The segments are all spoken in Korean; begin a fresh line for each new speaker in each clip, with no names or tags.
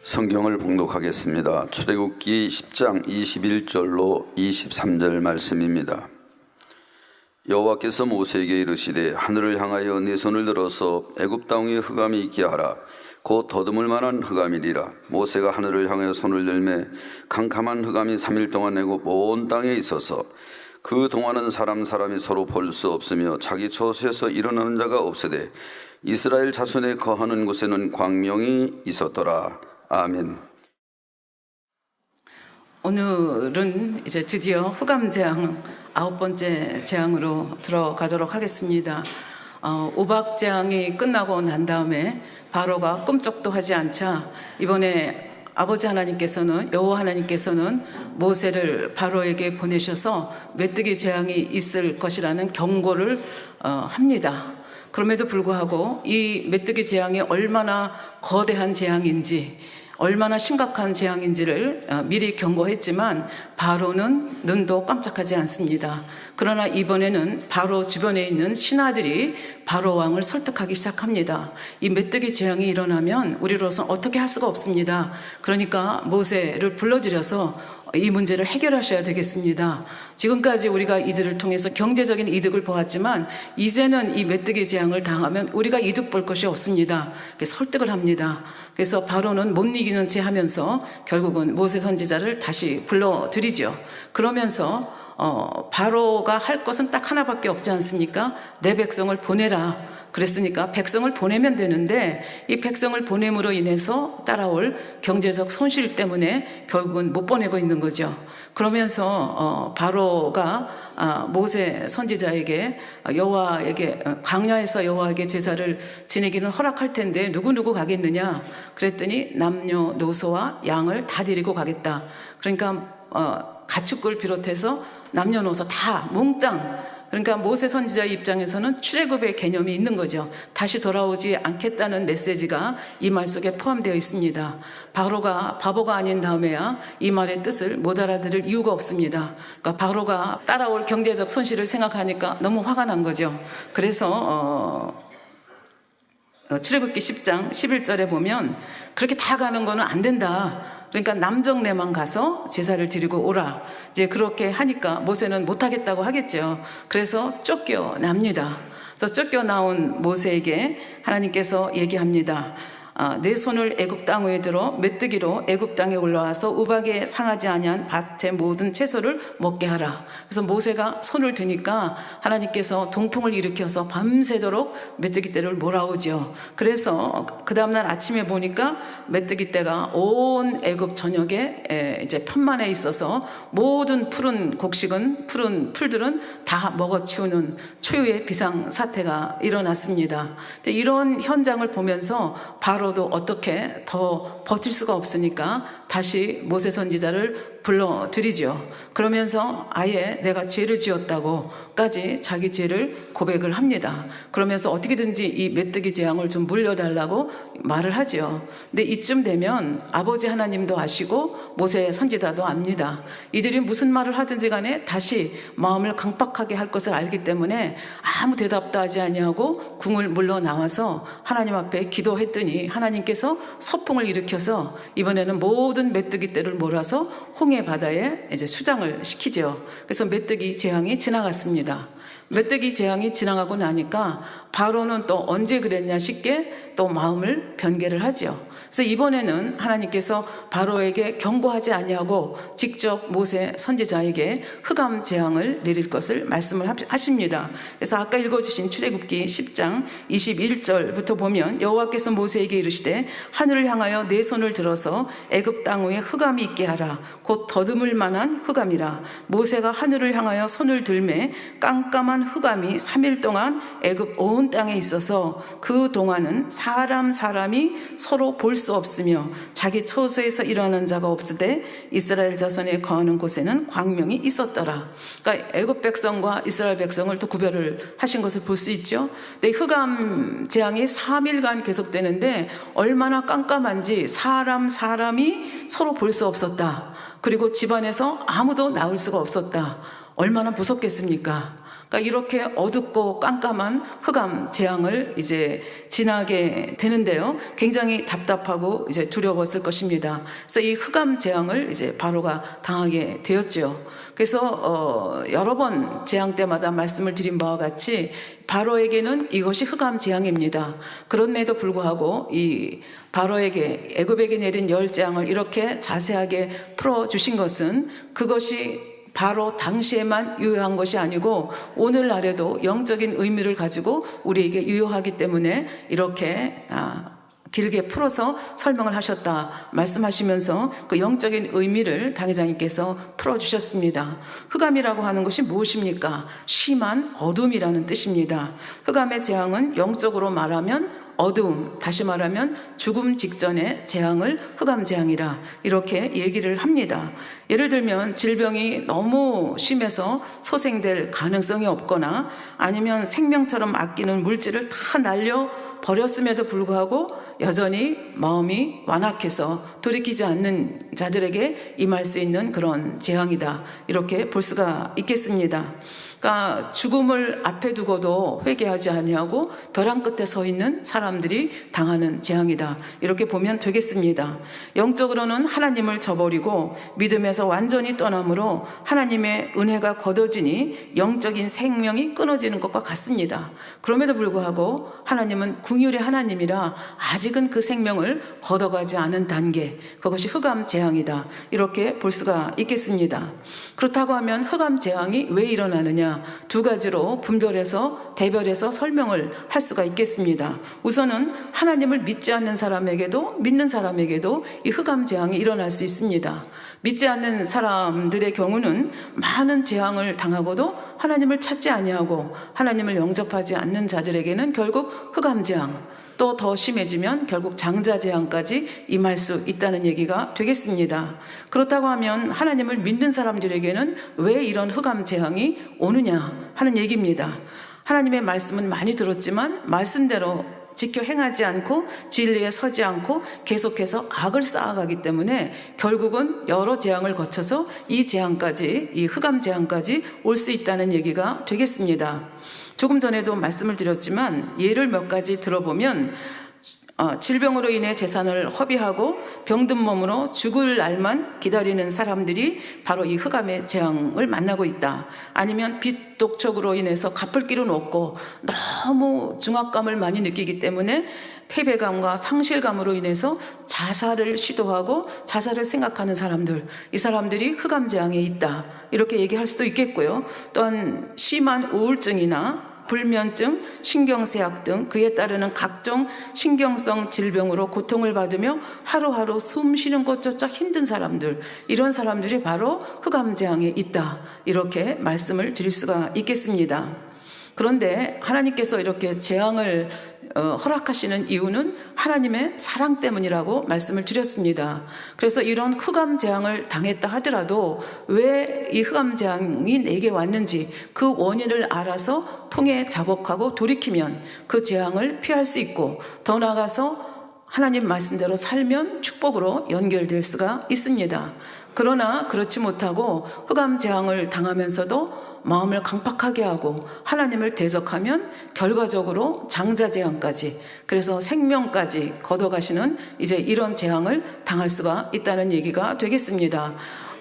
성경을 봉독하겠습니다. 출애굽기 10장 21절로 23절 말씀입니다. 여호와께서 모세에게 이르시되 하늘을 향하여 네 손을 들어서 애굽 땅에 흑암이 있게 하라. 곧 더듬을 만한 흑암이리라. 모세가 하늘을 향하여 손을 들매 캄캄한 흑암이 3일 동안 애굽 온 땅에 있어서 그 동안은 사람이 서로 볼 수 없으며 자기 처소에서 일어나는 자가 없으되 이스라엘 자손에 거하는 곳에는 광명이 있었더라. 아멘.
오늘은 이제 드디어 흑암 재앙 9번째 재앙으로 들어가도록 하겠습니다. 5박 재앙이 끝나고 난 다음에 바로가 꿈쩍도 하지 않자 이번에 아버지 하나님께서는 여호와 하나님께서는 모세를 바로에게 보내셔서 메뚜기 재앙이 있을 것이라는 경고를 합니다. 그럼에도 불구하고 이 메뚜기 재앙이 얼마나 거대한 재앙인지 얼마나 심각한 재앙인지를 미리 경고했지만 바로는 눈도 깜짝하지 않습니다. 그러나 이번에는 바로 주변에 있는 신하들이 바로 왕을 설득하기 시작합니다. 이 메뚜기 재앙이 일어나면 우리로서 어떻게 할 수가 없습니다. 그러니까 모세를 불러들여서 이 문제를 해결하셔야 되겠습니다. 지금까지 우리가 이들을 통해서 경제적인 이득을 보았지만 이제는 이 메뚜기 재앙을 당하면 우리가 이득 볼 것이 없습니다. 이렇게 설득을 합니다. 그래서 바로는 못 이기는 채 하면서 결국은 모세 선지자를 다시 불러들이죠. 그러면서 바로가 할 것은 딱 하나밖에 없지 않습니까? 내 백성을 보내라. 그랬으니까 백성을 보내면 되는데 이 백성을 보냄으로 인해서 따라올 경제적 손실 때문에 결국은 못 보내고 있는 거죠. 그러면서 바로가 모세 선지자에게 여호와에게 광야에서 여호와에게 제사를 지내기는 허락할 텐데 누구 가겠느냐 그랬더니 남녀노소와 양을 다 데리고 가겠다. 그러니까 가축을 비롯해서 남녀노소 다 몽땅, 그러니까 모세 선지자의 입장에서는 출애굽의 개념이 있는 거죠. 다시 돌아오지 않겠다는 메시지가 이 말 속에 포함되어 있습니다. 바로가 바보가 아닌 다음에야 이 말의 뜻을 못 알아들을 이유가 없습니다. 그러니까 바로가 따라올 경제적 손실을 생각하니까 너무 화가 난 거죠. 그래서 출애굽기 10장 11절에 보면 그렇게 다 가는 거는 안 된다. 그러니까 남정네만 가서 제사를 드리고 오라. 이제 그렇게 하니까 모세는 못하겠다고 하겠죠. 그래서 쫓겨납니다. 그래서 쫓겨나온 모세에게 하나님께서 얘기합니다. 내 손을 애굽 땅 위에 들어 메뚜기로 애굽 땅에 올라와서 우박에 상하지 아니한 밭의 모든 채소를 먹게 하라. 그래서 모세가 손을 드니까 하나님께서 동풍을 일으켜서 밤새도록 메뚜기 떼를 몰아오죠. 그래서 그 다음날 아침에 보니까 메뚜기 떼가 온 애굽 전역에 이제 편만에 있어서 모든 푸른 곡식은 푸른 풀들은 다 먹어치우는 초유의 비상 사태가 일어났습니다. 이런 현장을 보면서 바로도 어떻게 더 버틸 수가 없으니까 다시 모세 선지자를 불러들이죠. 그러면서 아예 내가 죄를 지었다고까지 자기 죄를 고백을 합니다. 그러면서 어떻게든지 이 메뚜기 재앙을 좀 물려달라고 말을 하죠. 근데 이쯤 되면 아버지 하나님도 아시고 모세 선지자도 압니다. 이들이 무슨 말을 하든지 간에 다시 마음을 강박하게 할 것을 알기 때문에 아무 대답도 하지 아니하고 궁을 물러 나와서 하나님 앞에 기도했더니 하나님께서 서풍을 일으켜서 이번에는 모든 메뚜기 떼를 몰아서 홍해 바다에 이제 수장을 시키죠. 그래서 메뚜기 재앙이 지나갔습니다. 메뚜기 재앙이 지나가고 나니까 바로는 또 언제 그랬냐 싶게 또 마음을 변개를 하죠. 그래서 이번에는 하나님께서 바로에게 경고하지 아니하고 직접 모세 선지자에게 흑암 재앙을 내릴 것을 말씀을 하십니다. 그래서 아까 읽어주신 출애굽기 10장 21절부터 보면 여호와께서 모세에게 이르시되 하늘을 향하여 내 손을 들어서 애굽 땅 위에 흑암이 있게 하라. 곧 더듬을 만한 흑암이라. 모세가 하늘을 향하여 손을 들매 깜깜한 흑암이 3일 동안 애굽 온 땅에 있어서 그 동안은 사람이 서로 볼 수 없으며 자기 처소에서 일어나는 자가 없으되 이스라엘 자손에 거하는 곳에는 광명이 있었더라. 그러니까 애굽 백성과 이스라엘 백성을 또 구별을 하신 것을 볼 수 있죠. 근데 흑암 재앙이 3일간 계속되는데 얼마나 깜깜한지 사람이 서로 볼 수 없었다. 그리고 집안에서 아무도 나올 수가 없었다. 얼마나 무섭겠습니까? 그러니까 이렇게 어둡고 깜깜한 흑암 재앙을 이제 지나게 되는데요. 굉장히 답답하고 이제 두려웠을 것입니다. 그래서 이 흑암 재앙을 이제 바로가 당하게 되었죠. 그래서 여러 번 재앙 때마다 말씀을 드린 바와 같이 바로에게는 이것이 흑암 재앙입니다. 그럼에도 불구하고 이 바로에게 애굽에게 내린 열 재앙을 이렇게 자세하게 풀어주신 것은 그것이 바로 당시에만 유효한 것이 아니고 오늘날에도 영적인 의미를 가지고 우리에게 유효하기 때문에 이렇게 길게 풀어서 설명을 하셨다 말씀하시면서 그 영적인 의미를 당회장님께서 풀어주셨습니다. 흑암이라고 하는 것이 무엇입니까? 심한 어둠이라는 뜻입니다. 흑암의 재앙은 영적으로 말하면 어두움, 다시 말하면 죽음 직전의 재앙을 흑암 재앙이라 이렇게 얘기를 합니다. 예를 들면 질병이 너무 심해서 소생될 가능성이 없거나 아니면 생명처럼 아끼는 물질을 다 날려 버렸음에도 불구하고 여전히 마음이 완악해서 돌이키지 않는 자들에게 임할 수 있는 그런 재앙이다. 이렇게 볼 수가 있겠습니다. 그러니까 죽음을 앞에 두고도 회개하지 아니하고 벼랑 끝에 서 있는 사람들이 당하는 재앙이다. 이렇게 보면 되겠습니다. 영적으로는 하나님을 저버리고 믿음에서 완전히 떠남으로 하나님의 은혜가 걷어지니 영적인 생명이 끊어지는 것과 같습니다. 그럼에도 불구하고 하나님은 긍휼의 하나님이라 아직은 그 생명을 걷어가지 않은 단계, 그것이 흑암 재앙이다. 이렇게 볼 수가 있겠습니다. 그렇다고 하면 흑암 재앙이 왜 일어나느냐? 두 가지로 분별해서 대별해서 설명을 할 수가 있겠습니다. 우선은 하나님을 믿지 않는 사람에게도 믿는 사람에게도 이 흑암 재앙이 일어날 수 있습니다. 믿지 않는 사람들의 경우는 많은 재앙을 당하고도 하나님을 찾지 아니하고 하나님을 영접하지 않는 자들에게는 결국 흑암 재앙, 또 더 심해지면 결국 장자 재앙까지 임할 수 있다는 얘기가 되겠습니다. 그렇다고 하면 하나님을 믿는 사람들에게는 왜 이런 흑암 재앙이 오느냐 하는 얘기입니다. 하나님의 말씀은 많이 들었지만 말씀대로 지켜 행하지 않고 진리에 서지 않고 계속해서 악을 쌓아가기 때문에 결국은 여러 재앙을 거쳐서 이 재앙까지, 이 흑암 재앙까지 올 수 있다는 얘기가 되겠습니다. 조금 전에도 말씀을 드렸지만 예를 몇 가지 들어보면 질병으로 인해 재산을 허비하고 병든 몸으로 죽을 날만 기다리는 사람들이 바로 이 흑암의 재앙을 만나고 있다. 아니면 빚 독촉으로 인해서 갚을 길은 없고 너무 중압감을 많이 느끼기 때문에 패배감과 상실감으로 인해서 자살을 시도하고 자살을 생각하는 사람들, 이 사람들이 흑암 재앙에 있다. 이렇게 얘기할 수도 있겠고요. 또한 심한 우울증이나 불면증, 신경쇠약 등 그에 따르는 각종 신경성 질병으로 고통을 받으며 하루하루 숨 쉬는 것조차 힘든 사람들, 이런 사람들이 바로 흑암 재앙에 있다. 이렇게 말씀을 드릴 수가 있겠습니다. 그런데 하나님께서 이렇게 재앙을 허락하시는 이유는 하나님의 사랑 때문이라고 말씀을 드렸습니다. 그래서 이런 흑암 재앙을 당했다 하더라도 왜 이 흑암 재앙이 내게 왔는지 그 원인을 알아서 통해 자복하고 돌이키면 그 재앙을 피할 수 있고 더 나아가서 하나님 말씀대로 살면 축복으로 연결될 수가 있습니다. 그러나 그렇지 못하고 흑암 재앙을 당하면서도 마음을 강팍하게 하고 하나님을 대적하면 결과적으로 장자 재앙까지, 그래서 생명까지 걷어가시는 이제 이런 재앙을 당할 수가 있다는 얘기가 되겠습니다.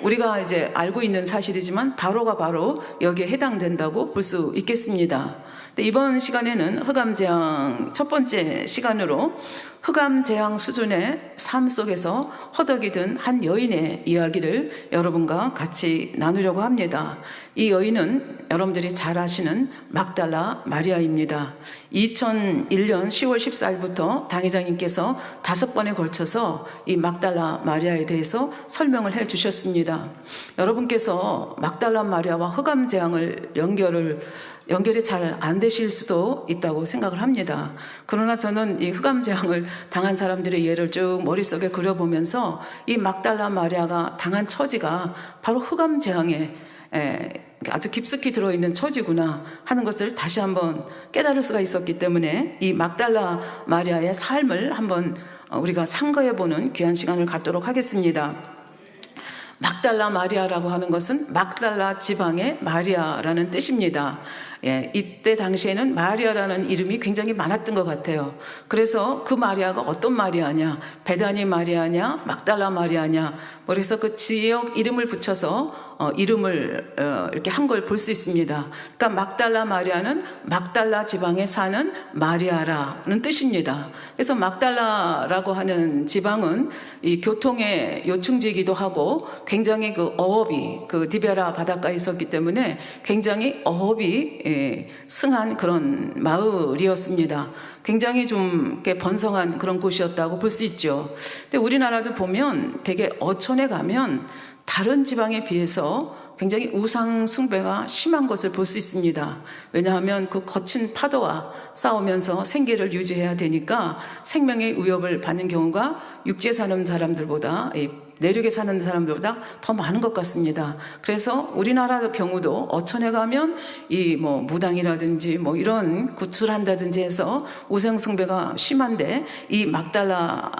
우리가 이제 알고 있는 사실이지만 바로가 바로 여기에 해당된다고 볼 수 있겠습니다. 이번 시간에는 흑암 재앙 첫 번째 시간으로 흑암 재앙 수준의 삶 속에서 허덕이 든 한 여인의 이야기를 여러분과 같이 나누려고 합니다. 이 여인은 여러분들이 잘 아시는 막달라 마리아입니다. 2001년 10월 14일부터 당회장님께서 5번에 걸쳐서 이 막달라 마리아에 대해서 설명을 해 주셨습니다. 여러분께서 막달라 마리아와 흑암 재앙을 연결이 잘 안 되실 수도 있다고 생각을 합니다. 그러나 저는 이 흑암 재앙을 당한 사람들의 예를 쭉 머릿속에 그려보면서 이 막달라 마리아가 당한 처지가 바로 흑암 재앙에 아주 깊숙이 들어있는 처지구나 하는 것을 다시 한번 깨달을 수가 있었기 때문에 이 막달라 마리아의 삶을 한번 우리가 상거해보는 귀한 시간을 갖도록 하겠습니다. 막달라 마리아라고 하는 것은 막달라 지방의 마리아라는 뜻입니다. 예, 이때 당시에는 마리아라는 이름이 굉장히 많았던 것 같아요. 그래서 그 마리아가 어떤 마리아냐, 베다니 마리아냐, 막달라 마리아냐, 그래서 그 지역 이름을 붙여서 이름을 이렇게 한 걸 볼 수 있습니다. 그러니까 막달라 마리아는 막달라 지방에 사는 마리아라는 뜻입니다. 그래서 막달라라고 하는 지방은 이 교통의 요충지이기도 하고 굉장히 그 어업이 그 디베라 바닷가에 있었기 때문에 굉장히 어업이 승한 그런 마을이었습니다. 굉장히 좀 이렇게 번성한 그런 곳이었다고 볼 수 있죠. 근데 우리나라도 보면 되게 어촌에 가면 다른 지방에 비해서 굉장히 우상 숭배가 심한 것을 볼 수 있습니다. 왜냐하면 그 거친 파도와 싸우면서 생계를 유지해야 되니까 생명의 위협을 받는 경우가 육지에 사는 사람들보다 내륙에 사는 사람들보다 더 많은 것 같습니다. 그래서 우리나라 경우도 어촌에 가면 이 뭐 무당이라든지 뭐 이런 굿을 한다든지 해서 우상숭배가 심한데 이 막달라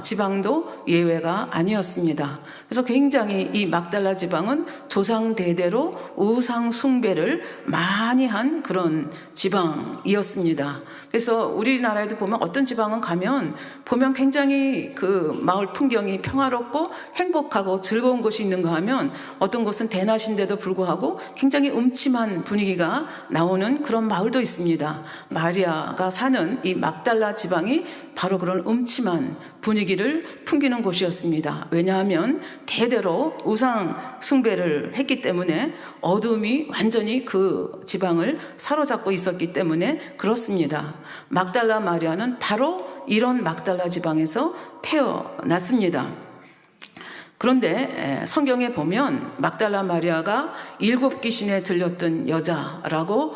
지방도 예외가 아니었습니다. 그래서 굉장히 이 막달라 지방은 조상 대대로 우상숭배를 많이 한 그런 지방이었습니다. 그래서 우리나라에도 보면 어떤 지방은 가면 보면 굉장히 그 마을 풍경이 평화롭고 행복하고 즐거운 곳이 있는가 하면 어떤 곳은 대낮인데도 불구하고 굉장히 음침한 분위기가 나오는 그런 마을도 있습니다. 마리아가 사는 이 막달라 지방이 바로 그런 음침한 분위기를 풍기는 곳이었습니다. 왜냐하면 대대로 우상 숭배를 했기 때문에 어둠이 완전히 그 지방을 사로잡고 있었기 때문에 그렇습니다. 막달라 마리아는 바로 이런 막달라 지방에서 태어났습니다. 그런데 성경에 보면 막달라 마리아가 7 귀신에 들렸던 여자라고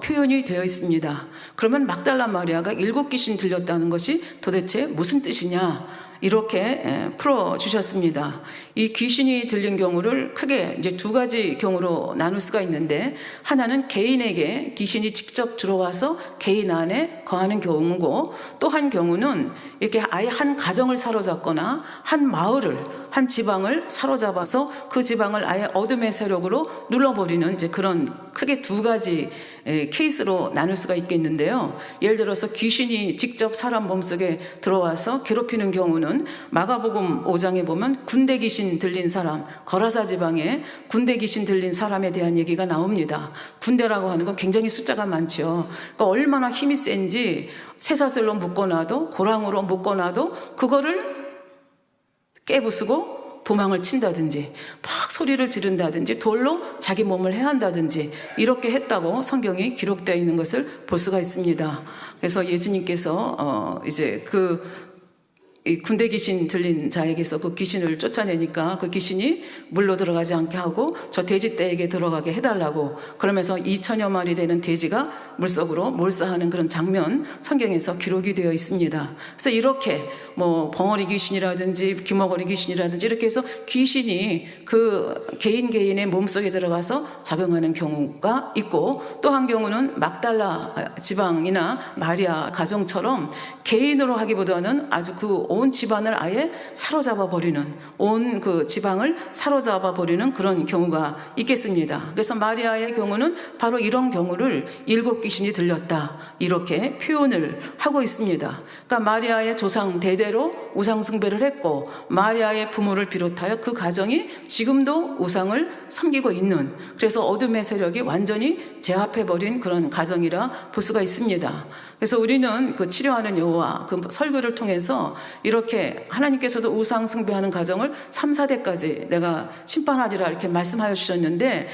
표현이 되어 있습니다. 그러면 막달라 마리아가 7 귀신 들렸다는 것이 도대체 무슨 뜻이냐? 이렇게 풀어주셨습니다. 이 귀신이 들린 경우를 크게 이제 2가지 경우로 나눌 수가 있는데, 하나는 개인에게 귀신이 직접 들어와서 개인 안에 거하는 경우고, 또 한 경우는 이렇게 아예 한 가정을 사로잡거나 한 마을을, 한 지방을 사로잡아서 그 지방을 아예 어둠의 세력으로 눌러버리는 이제 그런 크게 2가지 케이스로 나눌 수가 있겠는데요. 예를 들어서 귀신이 직접 사람 몸속에 들어와서 괴롭히는 경우는 마가복음 5장에 보면 군대 귀신 들린 사람, 거라사 지방에 군대 귀신 들린 사람에 대한 얘기가 나옵니다. 군대라고 하는 건 굉장히 숫자가 많죠. 그러니까 얼마나 힘이 센지 쇠사슬로 묶어놔도, 고랑으로 묶어놔도 그거를 깨부수고 도망을 친다든지 막 소리를 지른다든지 돌로 자기 몸을 해한다든지 이렇게 했다고 성경이 기록되어 있는 것을 볼 수가 있습니다. 그래서 예수님께서 이제 이 군대 귀신 들린 자에게서 그 귀신을 쫓아내니까 그 귀신이 물로 들어가지 않게 하고 저 돼지떼에게 들어가게 해달라고, 그러면서 2천여 마리 되는 돼지가 물속으로 몰사하는 그런 장면 성경에서 기록이 되어 있습니다. 그래서 이렇게 뭐 벙어리 귀신이라든지 귀머거리 귀신이라든지 이렇게 해서 귀신이 그 개인의 몸속에 들어가서 작용하는 경우가 있고, 또 한 경우는 막달라 지방이나 마리아 가정처럼 개인으로 하기보다는 아주 그 온 집안을 아예 사로잡아 버리는, 온 그 지방을 사로잡아 버리는 그런 경우가 있겠습니다. 그래서 마리아의 경우는 바로 이런 경우를 7 귀신이 들렸다 이렇게 표현을 하고 있습니다. 그러니까 마리아의 조상 대대로 우상 숭배를 했고, 마리아의 부모를 비롯하여 그 가정이 지금도 우상을 섬기고 있는, 그래서 어둠의 세력이 완전히 제압해버린 그런 가정이라 볼 수가 있습니다. 그래서 우리는 그 치료하는 여호와 그 설교를 통해서 이렇게 하나님께서도 우상 숭배하는 가정을 3, 4대까지 내가 심판하리라 이렇게 말씀하여 주셨는데,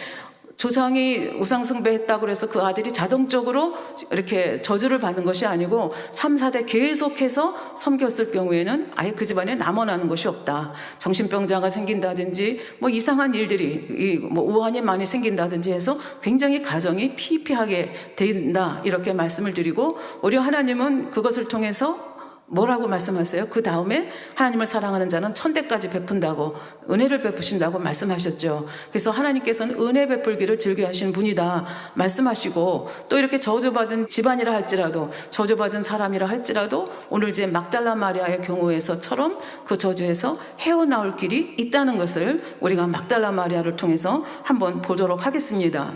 조상이 우상 숭배했다고 해서 그 아들이 자동적으로 이렇게 저주를 받는 것이 아니고 3, 4대 계속해서 섬겼을 경우에는 아예 그 집안에 남아나는 것이 없다. 정신병자가 생긴다든지 뭐 이상한 일들이 뭐 우환이 많이 생긴다든지 해서 굉장히 가정이 피폐하게 된다 이렇게 말씀을 드리고, 오히려 하나님은 그것을 통해서 뭐라고 말씀하세요? 그 다음에 하나님을 사랑하는 자는 천대까지 베푼다고, 은혜를 베푸신다고 말씀하셨죠. 그래서 하나님께서는 은혜 베풀기를 즐겨하시는 분이다 말씀하시고, 또 이렇게 저주받은 집안이라 할지라도, 저주받은 사람이라 할지라도 오늘 이제 막달라 마리아의 경우에서처럼 그 저주에서 헤어나올 길이 있다는 것을 우리가 막달라 마리아를 통해서 한번 보도록 하겠습니다.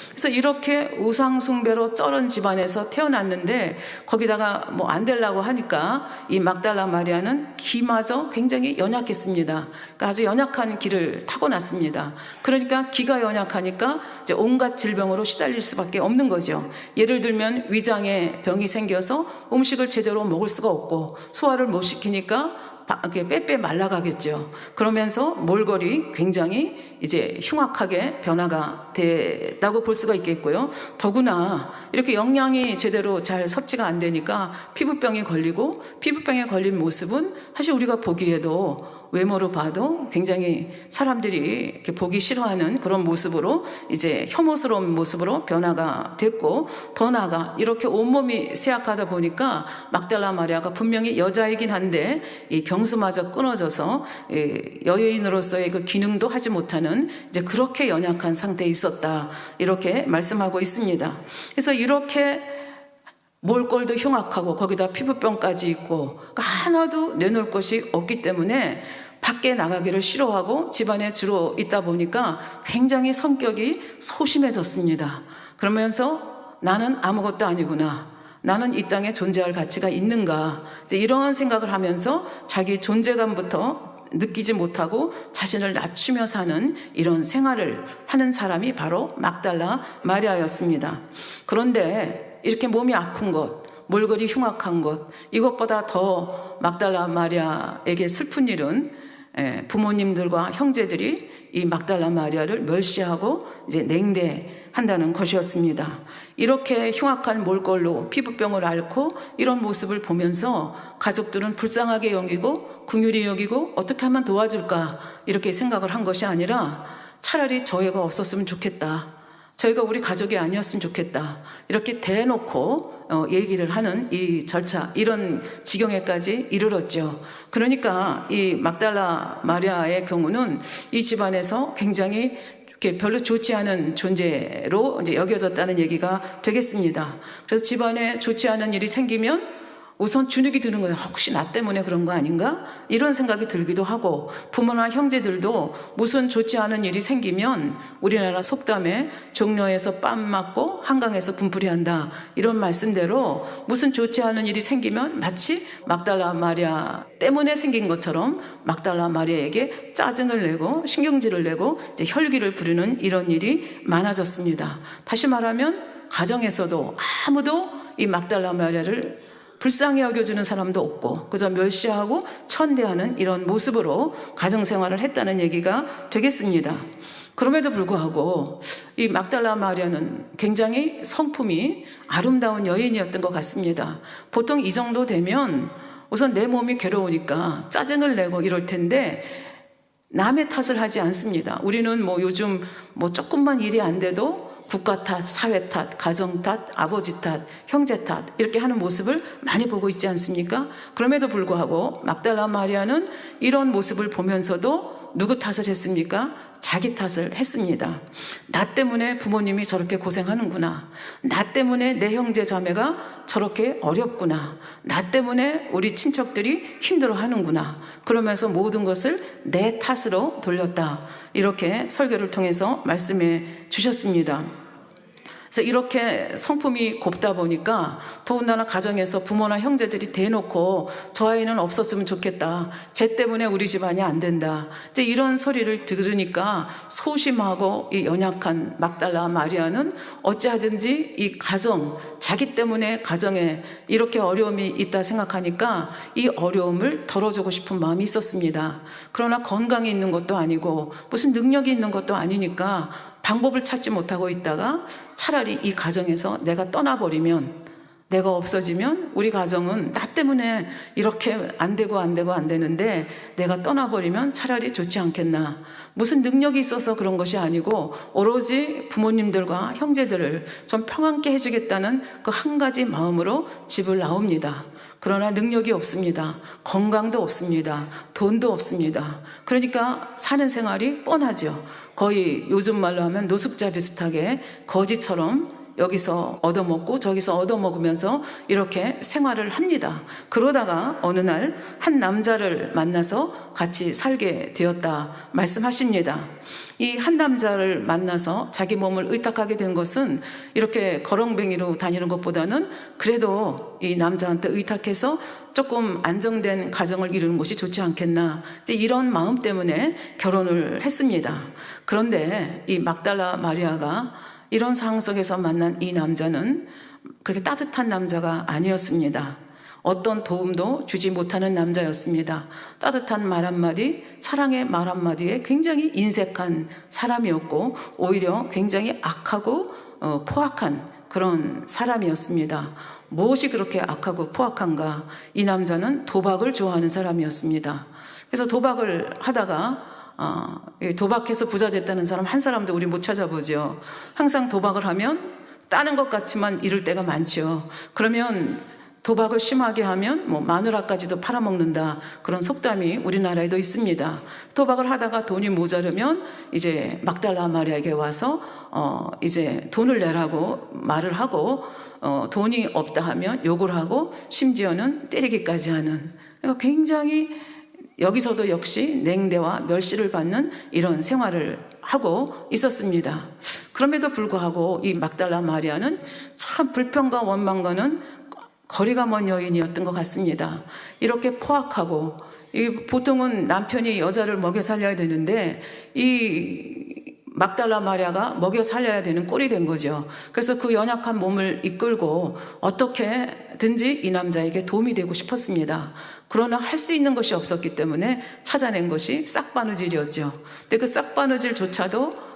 그래서 이렇게 우상숭배로 쩔은 집안에서 태어났는데, 거기다가 뭐 안 되려고 하니까 이 막달라 마리아는 기마저 굉장히 연약했습니다. 그러니까 아주 연약한 기를 타고났습니다. 그러니까 기가 연약하니까 이제 온갖 질병으로 시달릴 수밖에 없는 거죠. 예를 들면 위장에 병이 생겨서 음식을 제대로 먹을 수가 없고, 소화를 못 시키니까 빼빼 말라가겠죠. 그러면서 몰골이 굉장히 이제 흉악하게 변화가 됐다고 볼 수가 있겠고요. 더구나 이렇게 영양이 제대로 잘 섭취가 안 되니까 피부병이 걸리고, 피부병에 걸린 모습은 사실 우리가 보기에도, 외모로 봐도 굉장히 사람들이 이렇게 보기 싫어하는 그런 모습으로, 이제 혐오스러운 모습으로 변화가 됐고, 더 나아가 이렇게 온몸이 쇠약하다 보니까 막달라 마리아가 분명히 여자이긴 한데 이 경수마저 끊어져서 여인으로서의 그 기능도 하지 못하는 이제 그렇게 연약한 상태에 있었다, 이렇게 말씀하고 있습니다. 그래서 이렇게 몰골도 흉악하고 거기다 피부병까지 있고 하나도 내놓을 것이 없기 때문에 밖에 나가기를 싫어하고 집안에 주로 있다 보니까 굉장히 성격이 소심해졌습니다. 그러면서 나는 아무것도 아니구나, 나는 이 땅에 존재할 가치가 있는가, 이제 이런 생각을 하면서 자기 존재감부터 느끼지 못하고 자신을 낮추며 사는 이런 생활을 하는 사람이 바로 막달라 마리아였습니다. 그런데 이렇게 몸이 아픈 것, 몰골이 흉악한 것, 이것보다 더 막달라 마리아에게 슬픈 일은 부모님들과 형제들이 이 막달라 마리아를 멸시하고 이제 냉대한다는 것이었습니다. 이렇게 흉악한 몰골로 피부병을 앓고 이런 모습을 보면서 가족들은 불쌍하게 여기고 긍휼히 여기고 어떻게 하면 도와줄까, 이렇게 생각을 한 것이 아니라 차라리 저 애가 없었으면 좋겠다, 저희가 우리 가족이 아니었으면 좋겠다, 이렇게 대놓고 얘기를 하는 이 절차, 이런 지경에까지 이르렀죠. 그러니까 이 막달라 마리아의 경우는 이 집안에서 굉장히 이렇게 별로 좋지 않은 존재로 이제 여겨졌다는 얘기가 되겠습니다. 그래서 집안에 좋지 않은 일이 생기면 우선 주눅이 드는 거예요. 혹시 나 때문에 그런 거 아닌가? 이런 생각이 들기도 하고, 부모나 형제들도 무슨 좋지 않은 일이 생기면 우리나라 속담에 종려에서 뺨 맞고 한강에서 분풀이 한다, 이런 말씀대로 무슨 좋지 않은 일이 생기면 마치 막달라 마리아 때문에 생긴 것처럼 막달라 마리아에게 짜증을 내고 신경질을 내고 이제 혈기를 부리는 이런 일이 많아졌습니다. 다시 말하면 가정에서도 아무도 이 막달라 마리아를 불쌍히 여겨주는 사람도 없고 그저 멸시하고 천대하는 이런 모습으로 가정생활을 했다는 얘기가 되겠습니다. 그럼에도 불구하고 이 막달라 마리아는 굉장히 성품이 아름다운 여인이었던 것 같습니다. 보통 이 정도 되면 우선 내 몸이 괴로우니까 짜증을 내고 이럴 텐데 남의 탓을 하지 않습니다. 우리는 뭐 요즘 뭐 조금만 일이 안 돼도 국가 탓, 사회 탓, 가정 탓, 아버지 탓, 형제 탓, 이렇게 하는 모습을 많이 보고 있지 않습니까? 그럼에도 불구하고 막달라 마리아는 이런 모습을 보면서도 누구 탓을 했습니까? 자기 탓을 했습니다. 나 때문에 부모님이 저렇게 고생하는구나, 나 때문에 내 형제 자매가 저렇게 어렵구나, 나 때문에 우리 친척들이 힘들어하는구나, 그러면서 모든 것을 내 탓으로 돌렸다, 이렇게 설교를 통해서 말씀해 주셨습니다. 그래서 이렇게 성품이 곱다 보니까 더군다나 가정에서 부모나 형제들이 대놓고 저 아이는 없었으면 좋겠다, 쟤 때문에 우리 집안이 안 된다, 이제 이런 소리를 들으니까 소심하고 이 연약한 막달라 마리아는 어찌하든지 이 가정, 자기 때문에 가정에 이렇게 어려움이 있다 생각하니까 이 어려움을 덜어주고 싶은 마음이 있었습니다. 그러나 건강이 있는 것도 아니고 무슨 능력이 있는 것도 아니니까 방법을 찾지 못하고 있다가 차라리 이 가정에서 내가 떠나버리면, 내가 없어지면 우리 가정은 나 때문에 이렇게 안 되는데 내가 떠나버리면 차라리 좋지 않겠나, 무슨 능력이 있어서 그런 것이 아니고 오로지 부모님들과 형제들을 좀 평안케 해주겠다는 그 한 가지 마음으로 집을 나옵니다. 그러나 능력이 없습니다. 건강도 없습니다. 돈도 없습니다. 그러니까 사는 생활이 뻔하죠. 거의 요즘 말로 하면 노숙자 비슷하게 거지처럼 여기서 얻어먹고 저기서 얻어먹으면서 이렇게 생활을 합니다. 그러다가 어느 날 한 남자를 만나서 같이 살게 되었다 말씀하십니다. 이 한 남자를 만나서 자기 몸을 의탁하게 된 것은 이렇게 거렁뱅이로 다니는 것보다는 그래도 이 남자한테 의탁해서 조금 안정된 가정을 이루는 것이 좋지 않겠나, 이제 이런 마음 때문에 결혼을 했습니다. 그런데 이 막달라 마리아가 이런 상황 속에서 만난 이 남자는 그렇게 따뜻한 남자가 아니었습니다. 어떤 도움도 주지 못하는 남자였습니다. 따뜻한 말 한마디, 사랑의 말 한마디에 굉장히 인색한 사람이었고 오히려 굉장히 악하고 포악한 그런 사람이었습니다. 무엇이 그렇게 악하고 포악한가? 이 남자는 도박을 좋아하는 사람이었습니다. 그래서 도박을 하다가 도박해서 부자 됐다는 사람 한 사람도 우리 못 찾아보죠. 항상 도박을 하면 따는 것 같지만 잃을 때가 많죠. 그러면 도박을 심하게 하면 뭐 마누라까지도 팔아먹는다, 그런 속담이 우리나라에도 있습니다. 도박을 하다가 돈이 모자르면 이제 막달라 마리아에게 와서 이제 돈을 내라고 말을 하고 돈이 없다 하면 욕을 하고 심지어는 때리기까지 하는, 그러니까 굉장히 여기서도 역시 냉대와 멸시를 받는 이런 생활을 하고 있었습니다. 그럼에도 불구하고 이 막달라 마리아는 참 불평과 원망과는 거리가 먼 여인이었던 것 같습니다. 이렇게 포악하고, 보통은 남편이 여자를 먹여 살려야 되는데 이 막달라 마리아가 먹여 살려야 되는 꼴이 된 거죠. 그래서 그 연약한 몸을 이끌고 어떻게든지 이 남자에게 도움이 되고 싶었습니다. 그러나 할 수 있는 것이 없었기 때문에 찾아낸 것이 싹바느질이었죠. 근데 그 싹바느질조차도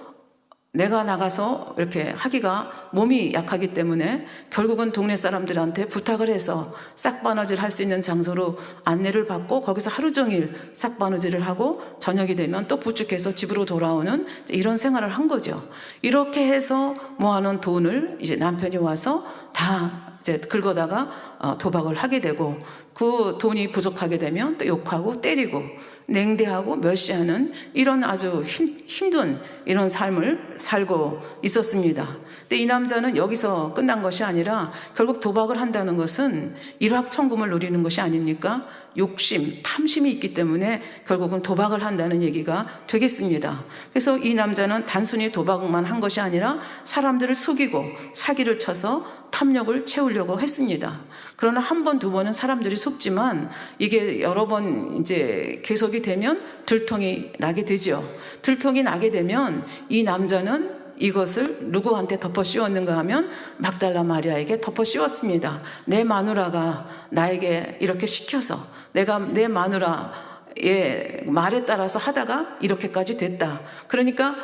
내가 나가서 이렇게 하기가 몸이 약하기 때문에 결국은 동네 사람들한테 부탁을 해서 싹바느질 할 수 있는 장소로 안내를 받고 거기서 하루 종일 싹바느질을 하고 저녁이 되면 또 부축해서 집으로 돌아오는 이런 생활을 한 거죠. 이렇게 해서 모아놓은 돈을 이제 남편이 와서 다 이제 긁어다가 도박을 하게 되고, 그 돈이 부족하게 되면 또 욕하고 때리고 냉대하고 멸시하는 이런 아주 힘든 이런 삶을 살고 있었습니다. 근데 이 남자는 여기서 끝난 것이 아니라 결국 도박을 한다는 것은 일확천금을 노리는 것이 아닙니까? 욕심, 탐심이 있기 때문에 결국은 도박을 한다는 얘기가 되겠습니다. 그래서 이 남자는 단순히 도박만 한 것이 아니라 사람들을 속이고 사기를 쳐서 탐욕을 채우려고 했습니다. 그러나 한 번, 두 번은 사람들이 속지만 이게 여러 번 이제 계속이 되면 들통이 나게 되죠. 들통이 나게 되면 이 남자는 이것을 누구한테 덮어 씌웠는가 하면 막달라 마리아에게 덮어 씌웠습니다. 내 마누라가 나에게 이렇게 시켜서 내가 내 마누라의 말에 따라서 하다가 이렇게까지 됐다. 그러니까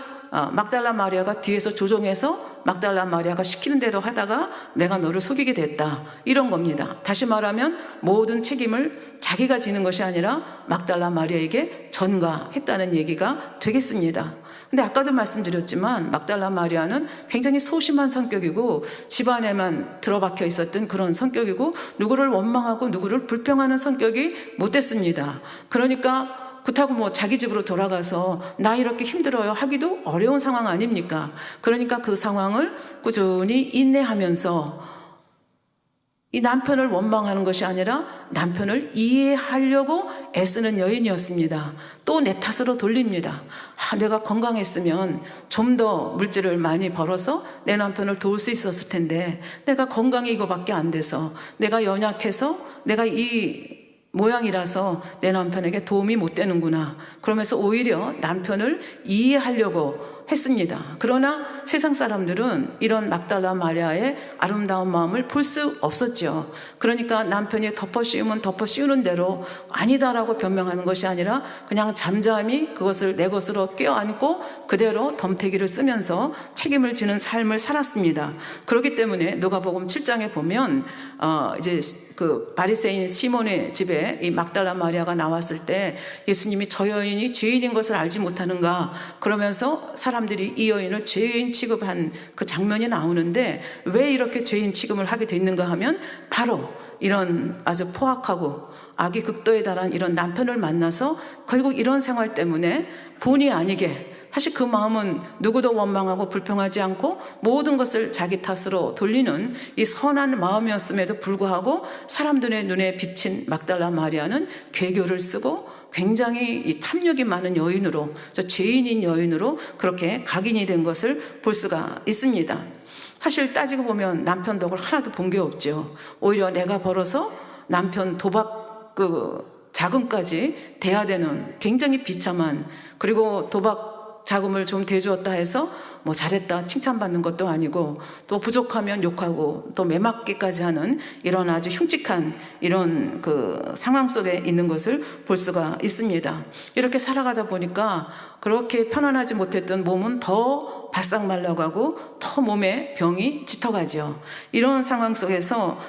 막달라 마리아가 뒤에서 조종해서 막달라 마리아가 시키는 대로 하다가 내가 너를 속이게 됐다, 이런 겁니다. 다시 말하면 모든 책임을 자기가 지는 것이 아니라 막달라 마리아에게 전가했다는 얘기가 되겠습니다. 근데 아까도 말씀드렸지만 막달라 마리아는 굉장히 소심한 성격이고 집안에만 들어박혀 있었던 그런 성격이고 누구를 원망하고 누구를 불평하는 성격이 못 됐습니다. 그러니까 그렇다고 뭐 자기 집으로 돌아가서 나 이렇게 힘들어요 하기도 어려운 상황 아닙니까? 그러니까 그 상황을 꾸준히 인내하면서 이 남편을 원망하는 것이 아니라 남편을 이해하려고 애쓰는 여인이었습니다. 또 내 탓으로 돌립니다. 내가 건강했으면 좀 더 물질을 많이 벌어서 내 남편을 도울 수 있었을 텐데 내가 건강이 이거밖에 안 돼서, 내가 연약해서 내가 이 모양이라서 내 남편에게 도움이 못 되는구나, 그러면서 오히려 남편을 이해하려고 했습니다. 그러나 세상 사람들은 이런 막달라 마리아의 아름다운 마음을 볼 수 없었죠. 그러니까 남편이 덮어 씌우면 덮어 씌우는 대로 아니다라고 변명하는 것이 아니라 그냥 잠잠히 그것을 내 것으로 껴안고 그대로 덤태기를 쓰면서 책임을 지는 삶을 살았습니다. 그렇기 때문에 누가복음 7장에 보면 이제 그 바리새인 시몬의 집에 이 막달라 마리아가 나왔을 때 예수님이 저 여인이 죄인인 것을 알지 못하는가 그러면서 사람들이 이 여인을 죄인 취급한 그 장면이 나오는데, 왜 이렇게 죄인 취급을 하게 됐는가 하면 바로 이런 아주 포악하고 악의 극도에 달한 이런 남편을 만나서 결국 이런 생활 때문에 본의 아니게 사실 그 마음은 누구도 원망하고 불평하지 않고 모든 것을 자기 탓으로 돌리는 이 선한 마음이었음에도 불구하고 사람들의 눈에 비친 막달라 마리아는 괴교를 쓰고 굉장히 이 탐욕이 많은 여인으로, 죄인인 여인으로 그렇게 각인이 된 것을 볼 수가 있습니다. 사실 따지고 보면 남편 덕을 하나도 본 게 없죠. 오히려 내가 벌어서 남편 도박 자금까지 대야 되는 굉장히 비참한, 그리고 도박 자금을 좀 대주었다 해서 뭐 잘했다 칭찬받는 것도 아니고 또 부족하면 욕하고 또 매맞기까지 하는 이런 아주 흉측한 이런 그 상황 속에 있는 것을 볼 수가 있습니다. 이렇게 살아가다 보니까 그렇게 편안하지 못했던 몸은 더 바싹 말라가고 더 몸에 병이 짙어가죠. 이런 상황 속에서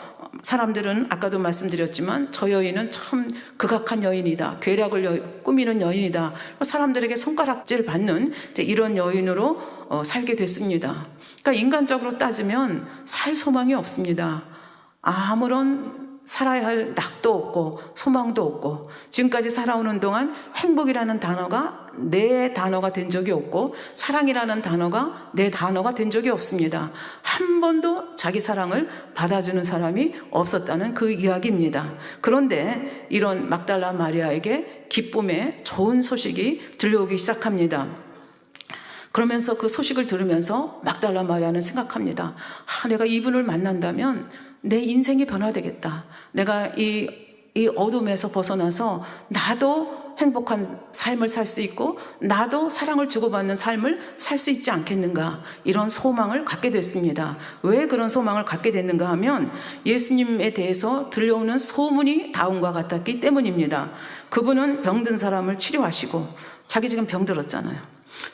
사람들은 아까도 말씀드렸지만 저 여인은 참 극악한 여인이다, 괴락을 꾸미는 여인이다, 사람들에게 손가락질 받는 이런 여인으로 살게 됐습니다. 그러니까 인간적으로 따지면 살 소망이 없습니다. 아무런 살아야 할 낙도 없고 소망도 없고, 지금까지 살아오는 동안 행복이라는 단어가 내 단어가 된 적이 없고 사랑이라는 단어가 내 단어가 된 적이 없습니다. 한 번도 자기 사랑을 받아주는 사람이 없었다는 그 이야기입니다. 그런데 이런 막달라 마리아에게 기쁨의 좋은 소식이 들려오기 시작합니다. 그러면서 그 소식을 들으면서 막달라 마리아는 생각합니다. 내가 이분을 만난다면 내 인생이 변화되겠다. 내가 이 어둠에서 벗어나서 나도 행복한 삶을 살 수 있고 나도 사랑을 주고받는 삶을 살 수 있지 않겠는가, 이런 소망을 갖게 됐습니다. 왜 그런 소망을 갖게 됐는가 하면 예수님에 대해서 들려오는 소문이 다음과 같았기 때문입니다. 그분은 병든 사람을 치료하시고, 자기 지금 병들었잖아요.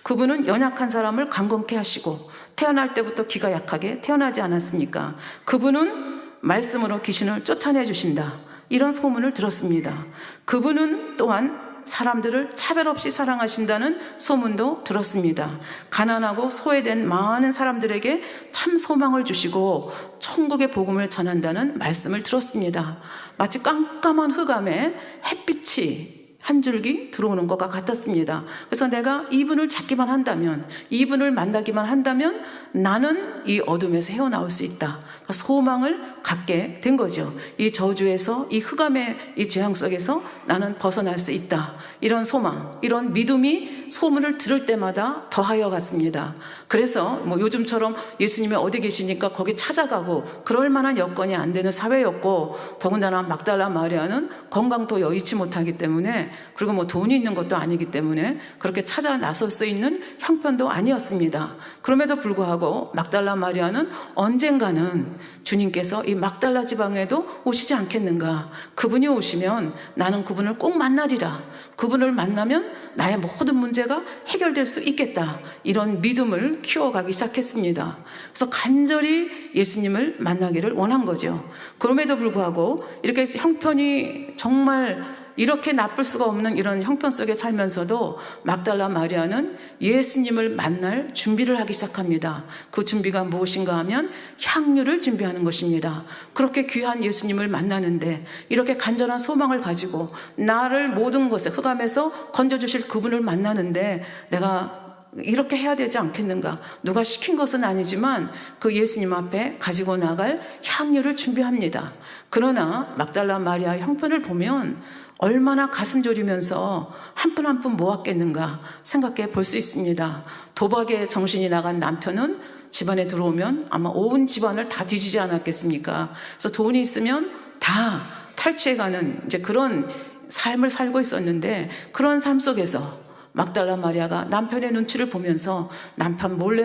그분은 연약한 사람을 강건케 하시고, 태어날 때부터 기가 약하게 태어나지 않았으니까 그분은 말씀으로 귀신을 쫓아내 주신다, 이런 소문을 들었습니다. 그분은 또한 사람들을 차별 없이 사랑하신다는 소문도 들었습니다. 가난하고 소외된 많은 사람들에게 참 소망을 주시고 천국의 복음을 전한다는 말씀을 들었습니다. 마치 깜깜한 흑암에 햇빛이 한 줄기 들어오는 것과 같았습니다. 그래서 내가 이분을 찾기만 한다면, 이분을 만나기만 한다면 나는 이 어둠에서 헤어나올 수 있다, 소망을 갖게 된 거죠. 이 저주에서, 이 흑암의 이 재앙 속에서 나는 벗어날 수 있다, 이런 소망, 이런 믿음이 소문을 들을 때마다 더하여 갔습니다. 그래서 뭐 요즘처럼 예수님이 어디 계시니까 거기 찾아가고 그럴 만한 여건이 안 되는 사회였고, 더군다나 막달라 마리아는 건강도 여의치 못하기 때문에, 그리고 뭐 돈이 있는 것도 아니기 때문에 그렇게 찾아 나설 수 있는 형편도 아니었습니다. 그럼에도 불구하고 막달라 마리아는 언젠가는 주님께서 이 막달라 지방에도 오시지 않겠는가, 그분이 오시면 나는 그분을 꼭 만나리라, 그분을 만나면 나의 모든 문제가 해결될 수 있겠다, 이런 믿음을 키워가기 시작했습니다. 그래서 간절히 예수님을 만나기를 원한 거죠. 그럼에도 불구하고 이렇게 형편이 정말 이렇게 나쁠 수가 없는 이런 형편 속에 살면서도 막달라 마리아는 예수님을 만날 준비를 하기 시작합니다. 그 준비가 무엇인가 하면 향유를 준비하는 것입니다. 그렇게 귀한 예수님을 만나는데 이렇게 간절한 소망을 가지고 나를 모든 것에 흑암에서 건져주실 그분을 만나는데 내가 이렇게 해야 되지 않겠는가, 누가 시킨 것은 아니지만 그 예수님 앞에 가지고 나갈 향유를 준비합니다. 그러나 막달라 마리아의 형편을 보면 얼마나 가슴 졸이면서 한 푼 한 푼 모았겠는가 생각해 볼 수 있습니다. 도박에 정신이 나간 남편은 집안에 들어오면 아마 온 집안을 다 뒤지지 않았겠습니까? 그래서 돈이 있으면 다 탈취해가는 이제 그런 삶을 살고 있었는데, 그런 삶 속에서 막달라 마리아가 남편의 눈치를 보면서 남편 몰래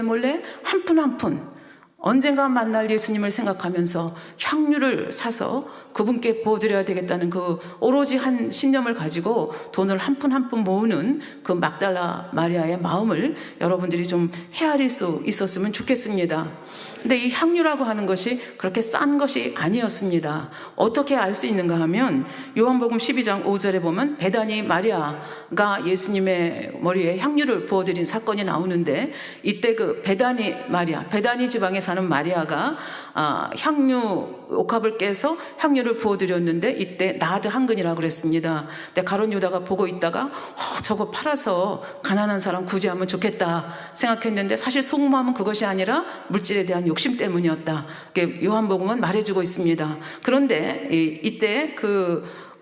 한 푼 한 푼 언젠가 만날 예수님을 생각하면서 향유를 사서 그분께 부어드려야 되겠다는 그 오로지 한 신념을 가지고 돈을 한 푼 한 푼 모으는 그 막달라 마리아의 마음을 여러분들이 좀 헤아릴 수 있었으면 좋겠습니다. 근데 이 향유라고 하는 것이 그렇게 싼 것이 아니었습니다. 어떻게 알 수 있는가 하면 요한복음 12장 5절에 보면 베다니 마리아가 예수님의 머리에 향유를 부어드린 사건이 나오는데, 이때 그 베다니 마리아, 베다니 지방에 사는 마리아가 향유 옥합을 깨서 향유를 부어드렸는데 이때 나드 한 근이라고 그랬습니다. 근데 가룟 유다가 보고 있다가 저거 팔아서 가난한 사람 구제하면 좋겠다 생각했는데 사실 속마음은 그것이 아니라 물질에 대한 욕심 때문이었다. 요한복음은 말해주고 있습니다. 그런데 이때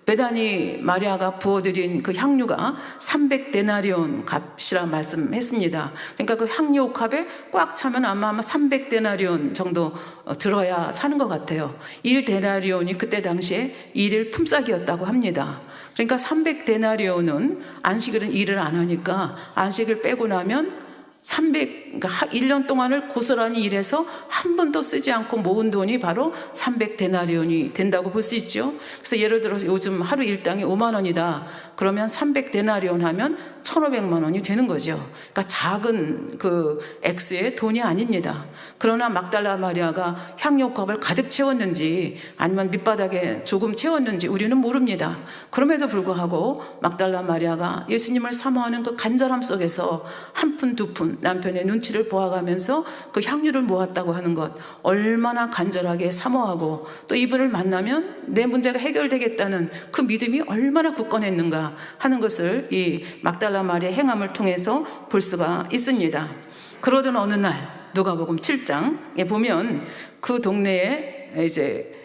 베다니 마리아가 부어드린 그 향유가 300데나리온 값이라 말씀했습니다. 그러니까 그 향유 옥합에 꽉 차면 아마 300데나리온 정도 들어야 사는 것 같아요. 1데나리온이 그때 당시에 일일 품삯이었다고 합니다. 그러니까 300데나리온은 안식일은 일을 안 하니까 안식일 빼고 나면 그러니까 1년 동안을 고스란히 일해서 한 번도 쓰지 않고 모은 돈이 바로 300데나리온이 된다고 볼 수 있죠. 그래서 예를 들어서 요즘 하루 일당이 5만 원이다. 그러면 300데나리온 하면 1,500만 원이 되는 거죠. 그러니까 작은 액수의 돈이 아닙니다. 그러나 막달라 마리아가 향유옥합을 가득 채웠는지 아니면 밑바닥에 조금 채웠는지 우리는 모릅니다. 그럼에도 불구하고 막달라 마리아가 예수님을 사모하는 그 간절함 속에서 한 푼 두 푼 남편의 눈치를 보아가면서 그 향유를 모았다고 하는 것, 얼마나 간절하게 사모하고 또 이분을 만나면 내 문제가 해결되겠다는 그 믿음이 얼마나 굳건했는가 하는 것을 이 막달라 마리아의 행함을 통해서 볼 수가 있습니다. 그러던 어느 날 누가복음 7장에 보면 그 동네에 이제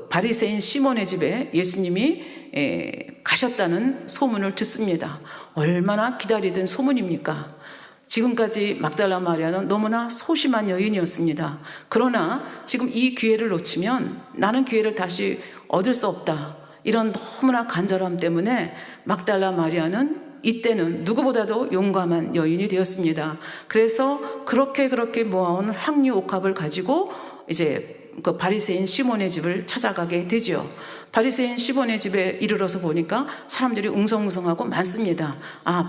바리새인 시몬의 집에 예수님이 가셨다는 소문을 듣습니다. 얼마나 기다리던 소문입니까? 지금까지 막달라 마리아는 너무나 소심한 여인이었습니다. 그러나 지금 이 기회를 놓치면 나는 기회를 다시 얻을 수 없다. 이런 너무나 간절함 때문에 막달라 마리아는 이때는 누구보다도 용감한 여인이 되었습니다. 그래서 그렇게 모아온 향유 옥합을 가지고 이제 그 바리새인 시몬의 집을 찾아가게 되죠. 바리새인 시몬의 집에 이르러서 보니까 사람들이 웅성웅성하고 많습니다.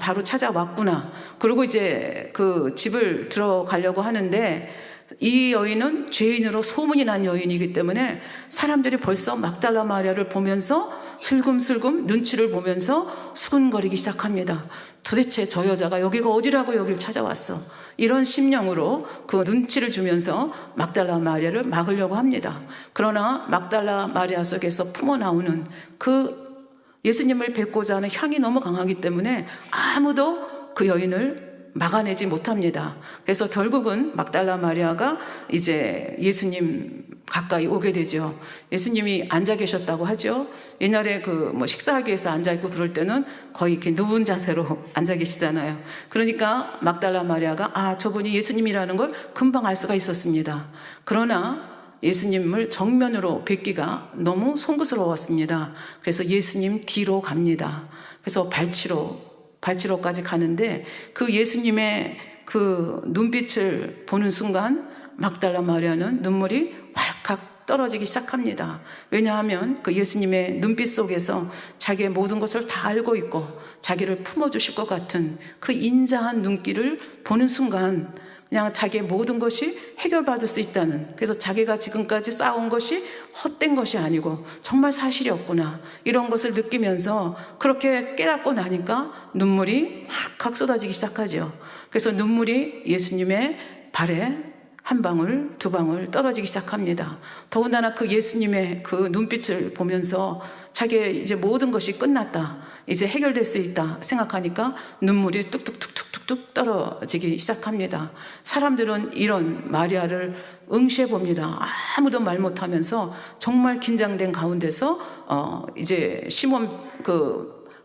바로 찾아왔구나. 그리고 이제 그 집을 들어가려고 하는데 이 여인은 죄인으로 소문이 난 여인이기 때문에 사람들이 벌써 막달라 마리아를 보면서 슬금슬금 눈치를 보면서 수근거리기 시작합니다. 도대체 저 여자가 여기가 어디라고 여길 찾아왔어? 이런 심령으로 그 눈치를 주면서 막달라 마리아를 막으려고 합니다. 그러나 막달라 마리아 속에서 품어나오는 그 예수님을 뵙고자 하는 향이 너무 강하기 때문에 아무도 그 여인을 막아내지 못합니다. 그래서 결국은 막달라 마리아가 이제 예수님 가까이 오게 되죠. 예수님이 앉아 계셨다고 하죠. 옛날에 식사하기 위해서 앉아 있고 그럴 때는 거의 이렇게 누운 자세로 앉아 계시잖아요. 그러니까 막달라 마리아가 저분이 예수님이라는 걸 금방 알 수가 있었습니다. 그러나 예수님을 정면으로 뵙기가 너무 송구스러웠습니다. 그래서 예수님 뒤로 갑니다. 그래서 발치로까지 가는데 그 예수님의 그 눈빛을 보는 순간 막달라 마리아는 눈물이 활칵 떨어지기 시작합니다. 왜냐하면 그 예수님의 눈빛 속에서 자기의 모든 것을 다 알고 있고 자기를 품어주실 것 같은 그 인자한 눈길을 보는 순간 그냥 자기의 모든 것이 해결받을 수 있다는, 그래서 자기가 지금까지 쌓아온 것이 헛된 것이 아니고 정말 사실이었구나, 이런 것을 느끼면서 그렇게 깨닫고 나니까 눈물이 확 쏟아지기 시작하죠. 그래서 눈물이 예수님의 발에 한 방울 두 방울 떨어지기 시작합니다. 더군다나 그 예수님의 그 눈빛을 보면서 자기의 이제 모든 것이 끝났다, 이제 해결될 수 있다 생각하니까 눈물이 뚝뚝뚝뚝뚝 떨어지기 시작합니다. 사람들은 이런 마리아를 응시해 봅니다. 아무도 말 못하면서 정말 긴장된 가운데서 이제 시몬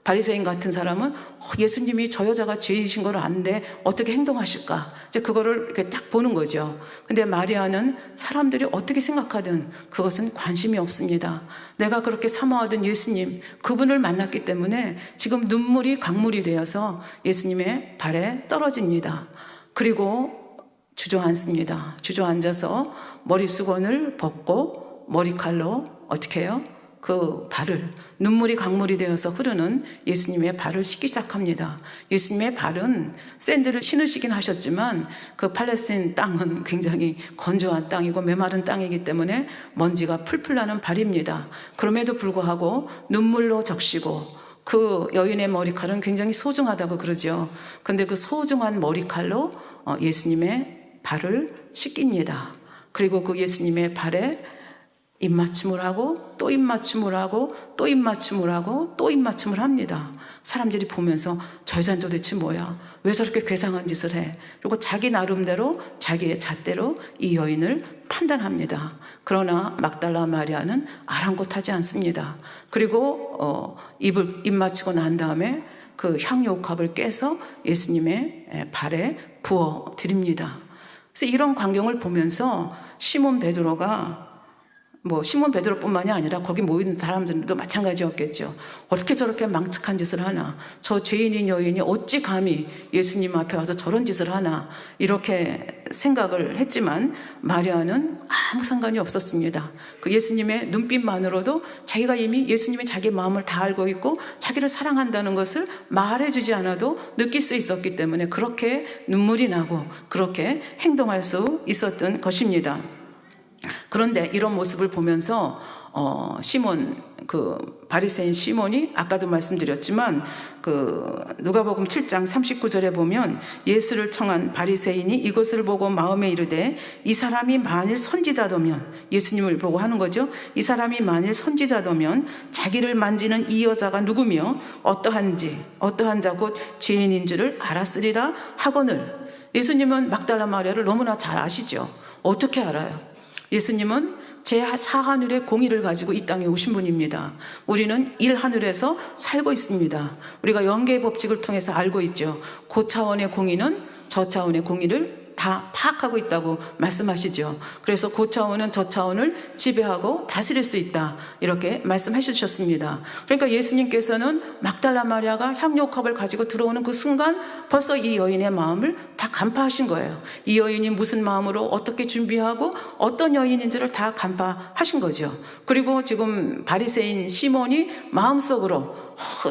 바리새인 같은 사람은 예수님이 저 여자가 죄이신 걸 아는데 어떻게 행동하실까? 이제 그거를 이렇게 딱 보는 거죠. 근데 마리아는 사람들이 어떻게 생각하든 그것은 관심이 없습니다. 내가 그렇게 사모하던 예수님, 그분을 만났기 때문에 지금 눈물이 강물이 되어서 예수님의 발에 떨어집니다. 그리고 주저앉습니다. 주저앉아서 머리 수건을 벗고 머리칼로 어떻게 해요? 그 발을, 눈물이 강물이 되어서 흐르는 예수님의 발을 씻기 시작합니다. 예수님의 발은 샌들을 신으시긴 하셨지만 그 팔레스타인 땅은 굉장히 건조한 땅이고 메마른 땅이기 때문에 먼지가 풀풀 나는 발입니다. 그럼에도 불구하고 눈물로 적시고 그 여인의 머리칼은 굉장히 소중하다고 그러죠. 근데 그 소중한 머리칼로 예수님의 발을 씻깁니다. 그리고 그 예수님의 발에 입맞춤을 하고 또 입맞춤을 하고 또 입맞춤을 하고 또 입맞춤을 합니다. 사람들이 보면서 저 여자는 도대체 뭐야? 왜 저렇게 괴상한 짓을 해? 그리고 자기 나름대로 자기의 잣대로 이 여인을 판단합니다. 그러나 막달라 마리아는 아랑곳하지 않습니다. 그리고 입 맞추고 난 다음에 그 향유옥합을 깨서 예수님의 발에 부어 드립니다. 그래서 이런 광경을 보면서 시몬 베드로가 시몬 베드로뿐만이 아니라 거기 모인 사람들도 마찬가지였겠죠. 어떻게 저렇게 망측한 짓을 하나? 저 죄인인 여인이 어찌 감히 예수님 앞에 와서 저런 짓을 하나? 이렇게 생각을 했지만 마리아는 아무 상관이 없었습니다. 그 예수님의 눈빛만으로도 자기가 이미 예수님이 자기 마음을 다 알고 있고 자기를 사랑한다는 것을 말해주지 않아도 느낄 수 있었기 때문에 그렇게 눈물이 나고 그렇게 행동할 수 있었던 것입니다. 그런데 이런 모습을 보면서 시몬, 그 바리새인 시몬이 아까도 말씀드렸지만 그 누가복음 7장 39절에 보면 예수를 청한 바리새인이 이것을 보고 마음에 이르되 이 사람이 만일 선지자더면, 예수님을 보고 하는 거죠. 이 사람이 만일 선지자더면 자기를 만지는 이 여자가 누구며 어떠한 자 곧 죄인인 줄을 알았으리라 하거늘. 예수님은 막달라 마리아를 너무나 잘 아시죠. 어떻게 알아요? 예수님은 제4하늘의 공의를 가지고 이 땅에 오신 분입니다. 우리는 1하늘에서 살고 있습니다. 우리가 영계의 법칙을 통해서 알고 있죠. 고차원의 공의는 저차원의 공의를 다 파악하고 있다고 말씀하시죠. 그래서 고차원은 저차원을 지배하고 다스릴 수 있다, 이렇게 말씀해 주셨습니다. 그러니까 예수님께서는 막달라 마리아가 향유옥합을 가지고 들어오는 그 순간 벌써 이 여인의 마음을 다 간파하신 거예요. 이 여인이 무슨 마음으로 어떻게 준비하고 어떤 여인인지를 다 간파하신 거죠. 그리고 지금 바리새인 시몬이 마음속으로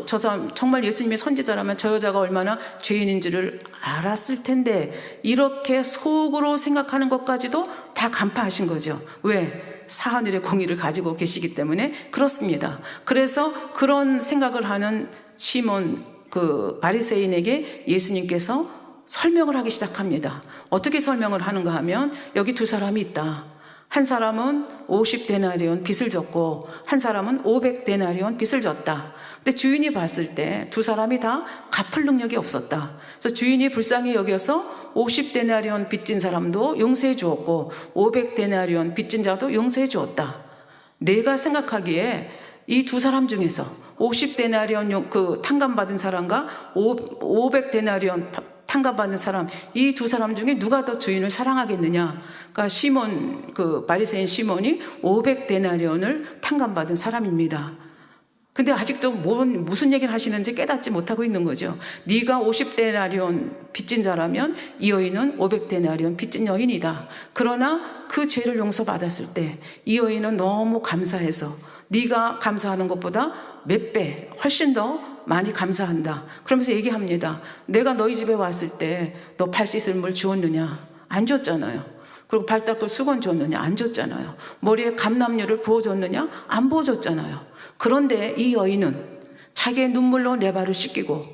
저 사람 정말 예수님이 선지자라면 저 여자가 얼마나 죄인인지를 알았을 텐데, 이렇게 속으로 생각하는 것까지도 다 간파하신 거죠. 왜? 사하늘의 공의를 가지고 계시기 때문에 그렇습니다. 그래서 그런 생각을 하는 시몬, 그 바리새인에게 예수님께서 설명을 하기 시작합니다. 어떻게 설명을 하는가 하면 여기 두 사람이 있다. 한 사람은 50데나리온 빚을 졌고 한 사람은 500데나리온 빚을 졌다. 근데 주인이 봤을 때 두 사람이 다 갚을 능력이 없었다. 그래서 주인이 불쌍히 여겨서 50데나리온 빚진 사람도 용서해 주었고 500데나리온 빚진 자도 용서해 주었다. 내가 생각하기에 이 두 사람 중에서 50데나리온 그 탕감받은 사람과 500데나리온 탕감받은 사람, 이 두 사람 중에 누가 더 주인을 사랑하겠느냐? 그러니까 시몬, 그 바리새인 시몬이 500데나리온을 탕감받은 사람입니다. 근데 아직도 무슨 얘기를 하시는지 깨닫지 못하고 있는 거죠. 네가 50데나리온 빚진 자라면 이 여인은 500데나리온 빚진 여인이다. 그러나 그 죄를 용서받았을 때 이 여인은 너무 감사해서 네가 감사하는 것보다 몇 배, 훨씬 더 많이 감사한다. 그러면서 얘기합니다. 내가 너희 집에 왔을 때 너 발 씻을 물 주었느냐? 안 줬잖아요. 그리고 발 닦을 수건 줬느냐? 안 줬잖아요. 머리에 감람유를 부어줬느냐? 안 부어줬잖아요. 그런데 이 여인은 자기의 눈물로 내 발을 씻기고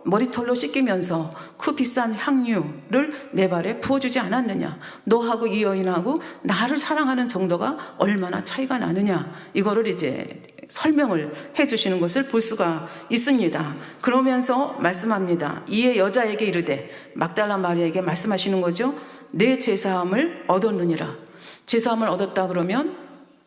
머리털로 씻기면서 그 비싼 향유를 내 발에 부어주지 않았느냐? 너하고 이 여인하고 나를 사랑하는 정도가 얼마나 차이가 나느냐? 이거를 이제 설명을 해주시는 것을 볼 수가 있습니다. 그러면서 말씀합니다. 이에 여자에게 이르되, 막달라 마리아에게 말씀하시는 거죠. 내 죄사함을 얻었느니라. 죄사함을 얻었다 그러면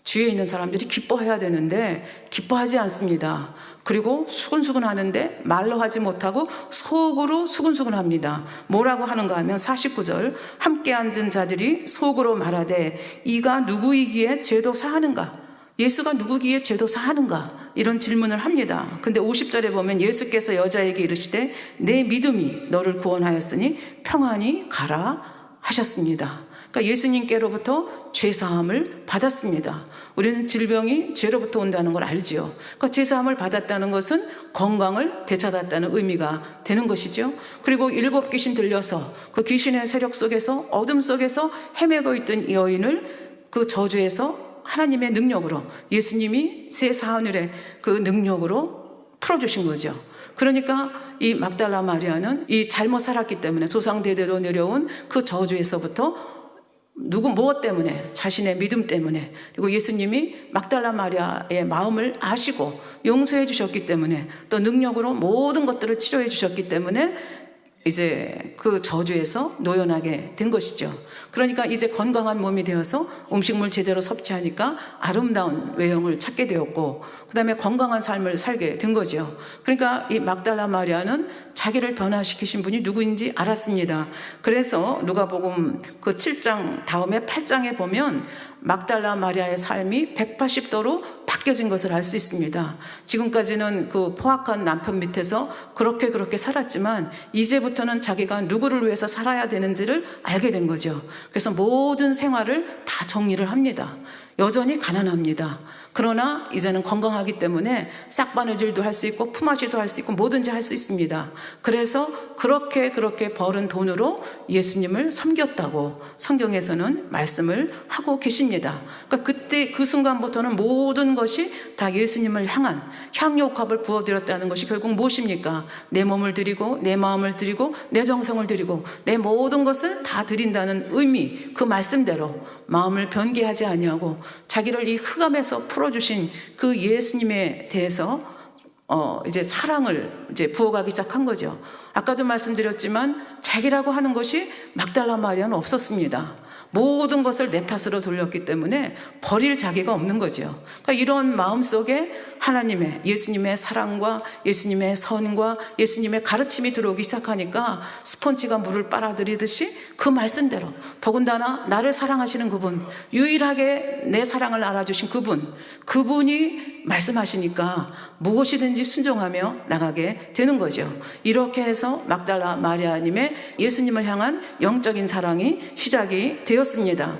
주위에 있는 사람들이 기뻐해야 되는데 기뻐하지 않습니다. 그리고 수근수근 하는데 말로 하지 못하고 속으로 수근수근 합니다. 뭐라고 하는가 하면 49절, 함께 앉은 자들이 속으로 말하되 이가 누구이기에 죄도 사하는가? 예수가 누구기에 죄도 사하는가? 이런 질문을 합니다. 근데 50절에 보면 예수께서 여자에게 이르시되 내 믿음이 너를 구원하였으니 평안히 가라 하셨습니다. 그러니까 예수님께로부터 죄사함을 받았습니다. 우리는 질병이 죄로부터 온다는 걸 알지요. 그러니까 죄사함을 받았다는 것은 건강을 되찾았다는 의미가 되는 것이죠. 그리고 7 귀신 들려서 그 귀신의 세력 속에서 어둠 속에서 헤매고 있던 이 여인을 그 저주에서 하나님의 능력으로, 예수님이 새 사하늘의 그 능력으로 풀어주신 거죠. 그러니까 이 막달라 마리아는 이 잘못 살았기 때문에 조상 대대로 내려온 그 저주에서부터 무엇 때문에? 자신의 믿음 때문에. 그리고 예수님이 막달라 마리아의 마음을 아시고 용서해 주셨기 때문에, 또 능력으로 모든 것들을 치료해 주셨기 때문에 이제 그 저주에서 노연하게 된 것이죠. 그러니까 이제 건강한 몸이 되어서 음식물 제대로 섭취하니까 아름다운 외형을 찾게 되었고, 그 다음에 건강한 삶을 살게 된 거죠. 그러니까 이 막달라 마리아는 자기를 변화시키신 분이 누구인지 알았습니다. 그래서 누가복음 그 7장 다음에 8장에 보면 막달라 마리아의 삶이 180도로 바뀌어진 것을 알 수 있습니다. 지금까지는 그 포악한 남편 밑에서 그렇게 살았지만 이제부터는 자기가 누구를 위해서 살아야 되는지를 알게 된 거죠. 그래서 모든 생활을 다 정리를 합니다. 여전히 가난합니다. 그러나 이제는 건강하기 때문에 싹바느질도 할 수 있고 품앗이도 할 수 있고 뭐든지 할 수 있습니다. 그래서 그렇게 벌은 돈으로 예수님을 섬겼다고 성경에서는 말씀을 하고 계십니다. 그러니까 그때 그 순간부터는 모든 것이 다 예수님을 향한 향유옥합을 부어드렸다는 것이 결국 무엇입니까? 내 몸을 드리고 내 마음을 드리고 내 정성을 드리고 내 모든 것을 다 드린다는 의미, 그 말씀대로 마음을 변개하지 아니하고 자기를 이 흑암에서 풀어주신 그 예수님에 대해서 이제 사랑을 이제 부어가기 시작한 거죠. 아까도 말씀드렸지만 자기라고 하는 것이 막달라 마리아는 없었습니다. 모든 것을 내 탓으로 돌렸기 때문에 버릴 자기가 없는 거죠. 그러니까 이런 마음속에 하나님의, 예수님의 사랑과 예수님의 선과 예수님의 가르침이 들어오기 시작하니까 스펀지가 물을 빨아들이듯이 그 말씀대로, 더군다나 나를 사랑하시는 그분, 유일하게 내 사랑을 알아주신 그분이 말씀하시니까 무엇이든지 순종하며 나가게 되는 거죠. 이렇게 해서 막달라 마리아님의 예수님을 향한 영적인 사랑이 시작이 되었습니다.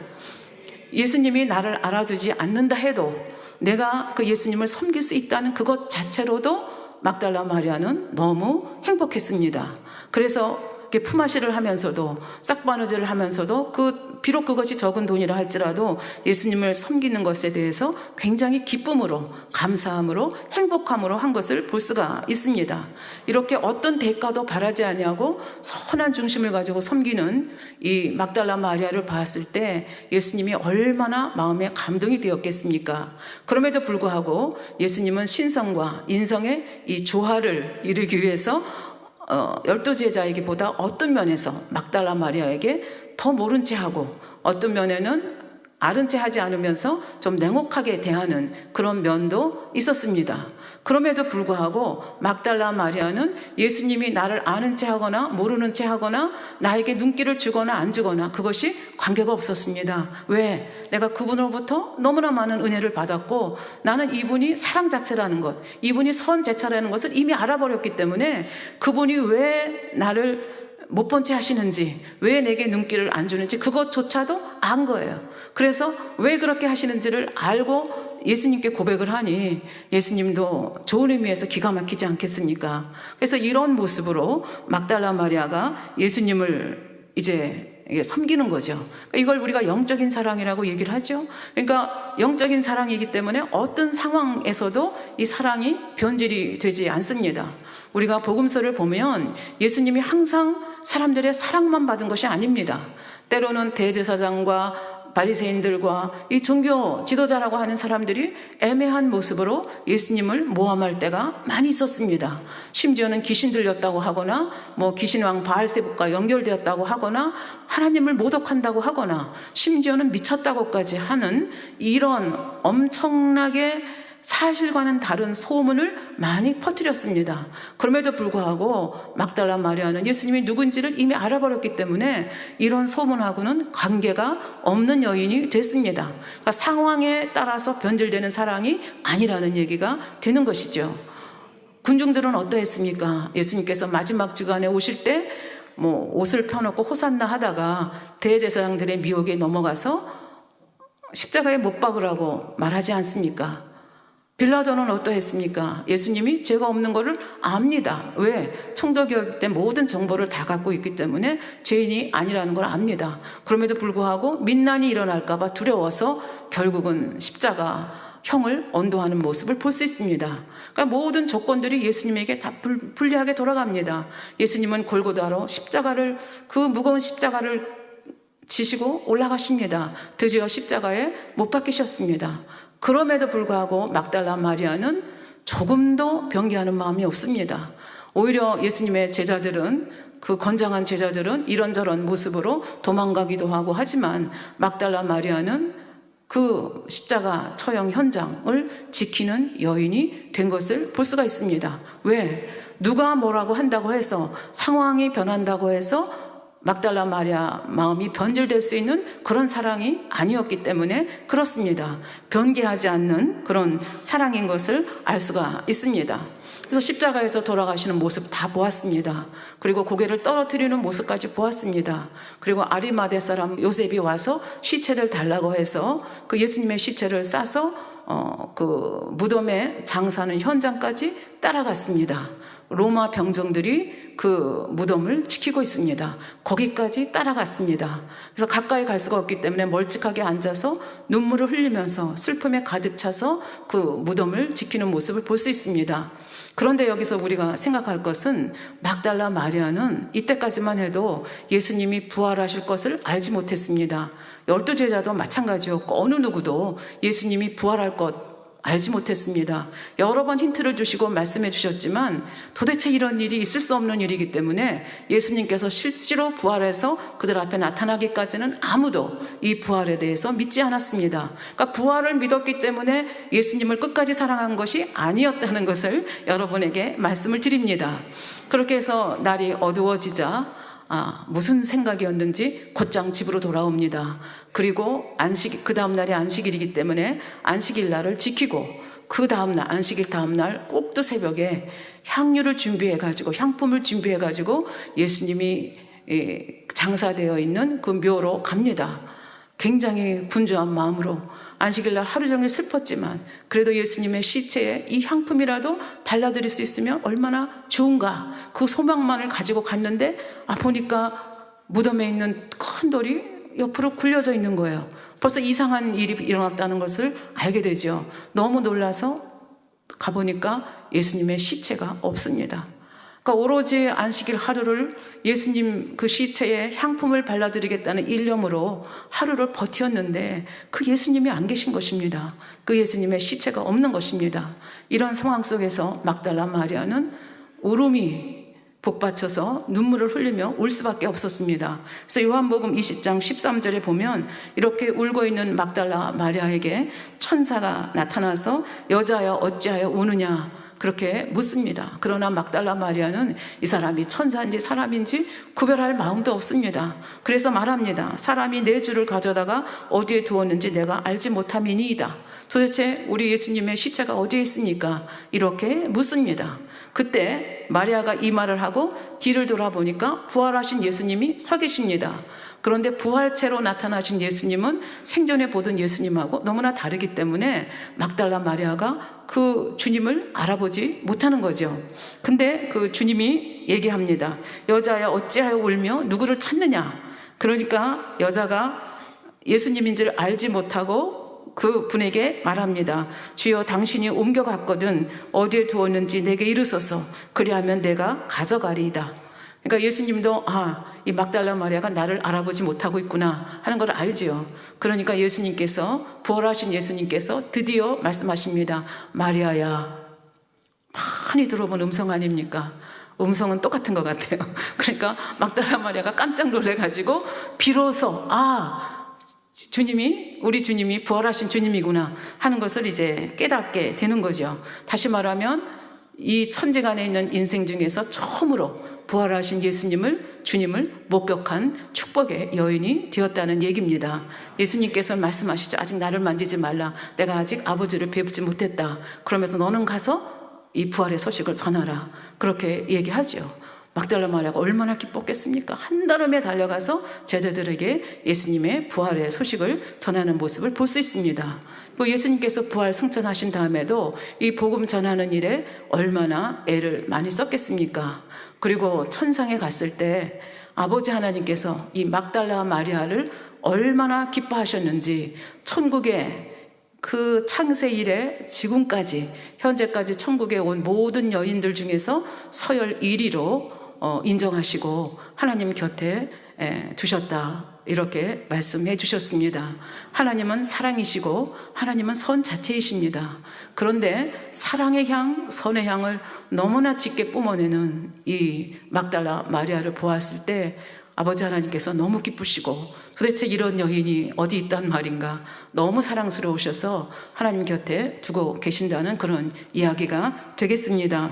예수님이 나를 알아주지 않는다 해도 내가 그 예수님을 섬길 수 있다는 그것 자체로도 막달라 마리아는 너무 행복했습니다. 그래서 품앗이를 하면서도 싹바느질을 하면서도 비록 그것이 적은 돈이라 할지라도 예수님을 섬기는 것에 대해서 굉장히 기쁨으로, 감사함으로, 행복함으로 한 것을 볼 수가 있습니다. 이렇게 어떤 대가도 바라지 아니하고 선한 중심을 가지고 섬기는 이 막달라 마리아를 봤을 때 예수님이 얼마나 마음에 감동이 되었겠습니까? 그럼에도 불구하고 예수님은 신성과 인성의 이 조화를 이루기 위해서 12제자에게보다 어떤 면에서 막달라 마리아에게 더 모른 체 하고 어떤 면에는 아른 체 하지 않으면서 좀 냉혹하게 대하는 그런 면도 있었습니다. 그럼에도 불구하고 막달라 마리아는 예수님이 나를 아는 체 하거나 모르는 체 하거나 나에게 눈길을 주거나 안 주거나 그것이 관계가 없었습니다. 왜? 내가 그분으로부터 너무나 많은 은혜를 받았고 나는 이분이 사랑 자체라는 것, 이분이 선 자체라는 것을 이미 알아버렸기 때문에 그분이 왜 나를 못 본 채 하시는지, 왜 내게 눈길을 안 주는지 그것조차도 안 거예요. 그래서 왜 그렇게 하시는지를 알고 예수님께 고백을 하니 예수님도 좋은 의미에서 기가 막히지 않겠습니까? 그래서 이런 모습으로 막달라 마리아가 예수님을 이제 섬기는 거죠. 이걸 우리가 영적인 사랑이라고 얘기를 하죠. 그러니까 영적인 사랑이기 때문에 어떤 상황에서도 이 사랑이 변질이 되지 않습니다. 우리가 복음서를 보면 예수님이 항상 사람들의 사랑만 받은 것이 아닙니다. 때로는 대제사장과 바리새인들과 이 종교 지도자라고 하는 사람들이 애매한 모습으로 예수님을 모함할 때가 많이 있었습니다. 심지어는 귀신 들렸다고 하거나 귀신왕 바알세불과 연결되었다고 하거나 하나님을 모독한다고 하거나 심지어는 미쳤다고까지 하는 이런 엄청나게 사실과는 다른 소문을 많이 퍼뜨렸습니다. 그럼에도 불구하고 막달라 마리아는 예수님이 누군지를 이미 알아버렸기 때문에 이런 소문하고는 관계가 없는 여인이 됐습니다. 그러니까 상황에 따라서 변질되는 사랑이 아니라는 얘기가 되는 것이죠. 군중들은 어떠했습니까? 예수님께서 마지막 주간에 오실 때 옷을 펴놓고 호산나 하다가 대제사장들의 미혹에 넘어가서 십자가에 못 박으라고 말하지 않습니까? 빌라도는 어떠했습니까? 예수님이 죄가 없는 것을 압니다. 왜? 청도교육 때 모든 정보를 다 갖고 있기 때문에 죄인이 아니라는 걸 압니다. 그럼에도 불구하고 민난이 일어날까 봐 두려워서 결국은 십자가 형을 언도하는 모습을 볼 수 있습니다. 그러니까 모든 조건들이 예수님에게 다 불리하게 돌아갑니다. 예수님은 골고다로 그 무거운 십자가를 지시고 올라가십니다. 드디어 십자가에 못 박히셨습니다. 그럼에도 불구하고 막달라 마리아는 조금도 변개하는 마음이 없습니다. 오히려 예수님의 제자들은, 그 건장한 제자들은 이런저런 모습으로 도망가기도 하고 하지만 막달라 마리아는 그 십자가 처형 현장을 지키는 여인이 된 것을 볼 수가 있습니다. 왜? 누가 뭐라고 한다고 해서, 상황이 변한다고 해서 막달라 마리아 마음이 변질될 수 있는 그런 사랑이 아니었기 때문에 그렇습니다. 변개하지 않는 그런 사랑인 것을 알 수가 있습니다. 그래서 십자가에서 돌아가시는 모습 다 보았습니다. 그리고 고개를 떨어뜨리는 모습까지 보았습니다. 그리고 아리마대 사람 요셉이 와서 시체를 달라고 해서 그 예수님의 시체를 싸서 그 무덤에 장사하는 현장까지 따라갔습니다. 로마 병정들이 그 무덤을 지키고 있습니다. 거기까지 따라갔습니다. 그래서 가까이 갈 수가 없기 때문에 멀찍하게 앉아서 눈물을 흘리면서 슬픔에 가득 차서 그 무덤을 지키는 모습을 볼 수 있습니다. 그런데 여기서 우리가 생각할 것은 막달라 마리아는 이때까지만 해도 예수님이 부활하실 것을 알지 못했습니다. 12제자도 마찬가지였고 어느 누구도 예수님이 부활할 것 알지 못했습니다. 여러 번 힌트를 주시고 말씀해 주셨지만 도대체 이런 일이 있을 수 없는 일이기 때문에 예수님께서 실제로 부활해서 그들 앞에 나타나기까지는 아무도 이 부활에 대해서 믿지 않았습니다. 그러니까 부활을 믿었기 때문에 예수님을 끝까지 사랑한 것이 아니었다는 것을 여러분에게 말씀을 드립니다. 그렇게 해서 날이 어두워지자 무슨 생각이었는지 곧장 집으로 돌아옵니다. 그리고 그 다음날이 안식일이기 때문에 안식일 날을 지키고 그 다음날, 안식일 다음날 꼭두 새벽에 향유를 준비해가지고, 향품을 준비해가지고 예수님이 장사되어 있는 그 묘로 갑니다. 굉장히 분주한 마음으로. 안식일날 하루 종일 슬펐지만 그래도 예수님의 시체에 이 향품이라도 발라드릴 수 있으면 얼마나 좋은가, 그 소망만을 가지고 갔는데 보니까 무덤에 있는 큰 돌이 옆으로 굴려져 있는 거예요. 벌써 이상한 일이 일어났다는 것을 알게 되죠. 너무 놀라서 가보니까 예수님의 시체가 없습니다. 그러니까 오로지 안식일 하루를 예수님 그 시체에 향품을 발라드리겠다는 일념으로 하루를 버텼는데 그 예수님이 안 계신 것입니다. 그 예수님의 시체가 없는 것입니다. 이런 상황 속에서 막달라 마리아는 울음이 복받쳐서 눈물을 흘리며 울 수밖에 없었습니다. 그래서 요한복음 20장 13절에 보면 이렇게 울고 있는 막달라 마리아에게 천사가 나타나서 여자여 어찌하여 우느냐 그렇게 묻습니다. 그러나 막달라 마리아는 이 사람이 천사인지 사람인지 구별할 마음도 없습니다. 그래서 말합니다. 사람이 내 주를 가져다가 어디에 두었는지 내가 알지 못함이니이다. 도대체 우리 예수님의 시체가 어디에 있습니까? 이렇게 묻습니다. 그때 마리아가 이 말을 하고 뒤를 돌아보니까 부활하신 예수님이 서 계십니다. 그런데 부활체로 나타나신 예수님은 생전에 보던 예수님하고 너무나 다르기 때문에 막달라 마리아가 그 주님을 알아보지 못하는 거죠. 근데 그 주님이 얘기합니다. 여자야 어찌하여 울며 누구를 찾느냐. 그러니까 여자가 예수님인 줄 알지 못하고 그 분에게 말합니다. 주여 당신이 옮겨갔거든 어디에 두었는지 내게 이르소서. 그리하면 내가 가져가리이다. 그러니까 예수님도 이 막달라 마리아가 나를 알아보지 못하고 있구나 하는 걸 알지요. 그러니까 예수님께서, 부활하신 예수님께서 드디어 말씀하십니다. 마리아야. 많이 들어본 음성 아닙니까? 음성은 똑같은 것 같아요. 그러니까 막달라 마리아가 깜짝 놀래가지고 비로소 주님이, 우리 주님이 부활하신 주님이구나 하는 것을 이제 깨닫게 되는 거죠. 다시 말하면 이 천지간에 있는 인생 중에서 처음으로 부활하신 주님을 목격한 축복의 여인이 되었다는 얘기입니다. 예수님께서는 말씀하시죠. 아직 나를 만지지 말라. 내가 아직 아버지를 뵙지 못했다. 그러면서 너는 가서 이 부활의 소식을 전하라. 그렇게 얘기하죠. 막달라 마리아가 얼마나 기뻤겠습니까? 한달음에 달려가서 제자들에게 예수님의 부활의 소식을 전하는 모습을 볼 수 있습니다. 예수님께서 부활 승천하신 다음에도 이 복음 전하는 일에 얼마나 애를 많이 썼겠습니까? 그리고 천상에 갔을 때 아버지 하나님께서 이 막달라 마리아를 얼마나 기뻐하셨는지 천국에 그 창세 이래 지금까지 현재까지 천국에 온 모든 여인들 중에서 서열 1위로 인정하시고 하나님 곁에 두셨다, 이렇게 말씀해 주셨습니다. 하나님은 사랑이시고 하나님은 선 자체이십니다. 그런데 사랑의 향, 선의 향을 너무나 짙게 뿜어내는 이 막달라 마리아를 보았을 때 아버지 하나님께서 너무 기쁘시고 도대체 이런 여인이 어디 있단 말인가, 너무 사랑스러우셔서 하나님 곁에 두고 계신다는 그런 이야기가 되겠습니다.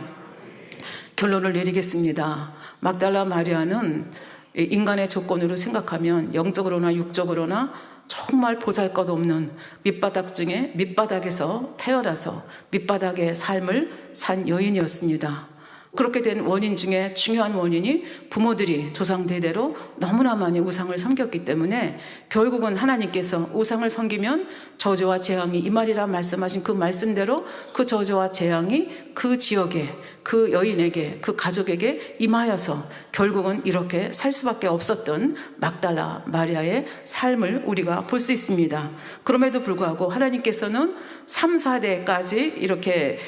결론을 내리겠습니다. 막달라 마리아는 인간의 조건으로 생각하면 영적으로나 육적으로나 정말 보잘것없는 밑바닥 중에 밑바닥에서 태어나서 밑바닥의 삶을 산 여인이었습니다. 그렇게 된 원인 중에 중요한 원인이 부모들이 조상 대대로 너무나 많이 우상을 섬겼기 때문에 결국은 하나님께서 우상을 섬기면 저주와 재앙이 임하리라 말씀하신 그 말씀대로 그 저주와 재앙이 그 지역에, 그 여인에게, 그 가족에게 임하여서 결국은 이렇게 살 수밖에 없었던 막달라 마리아의 삶을 우리가 볼 수 있습니다. 그럼에도 불구하고 하나님께서는 3, 4대까지 이렇게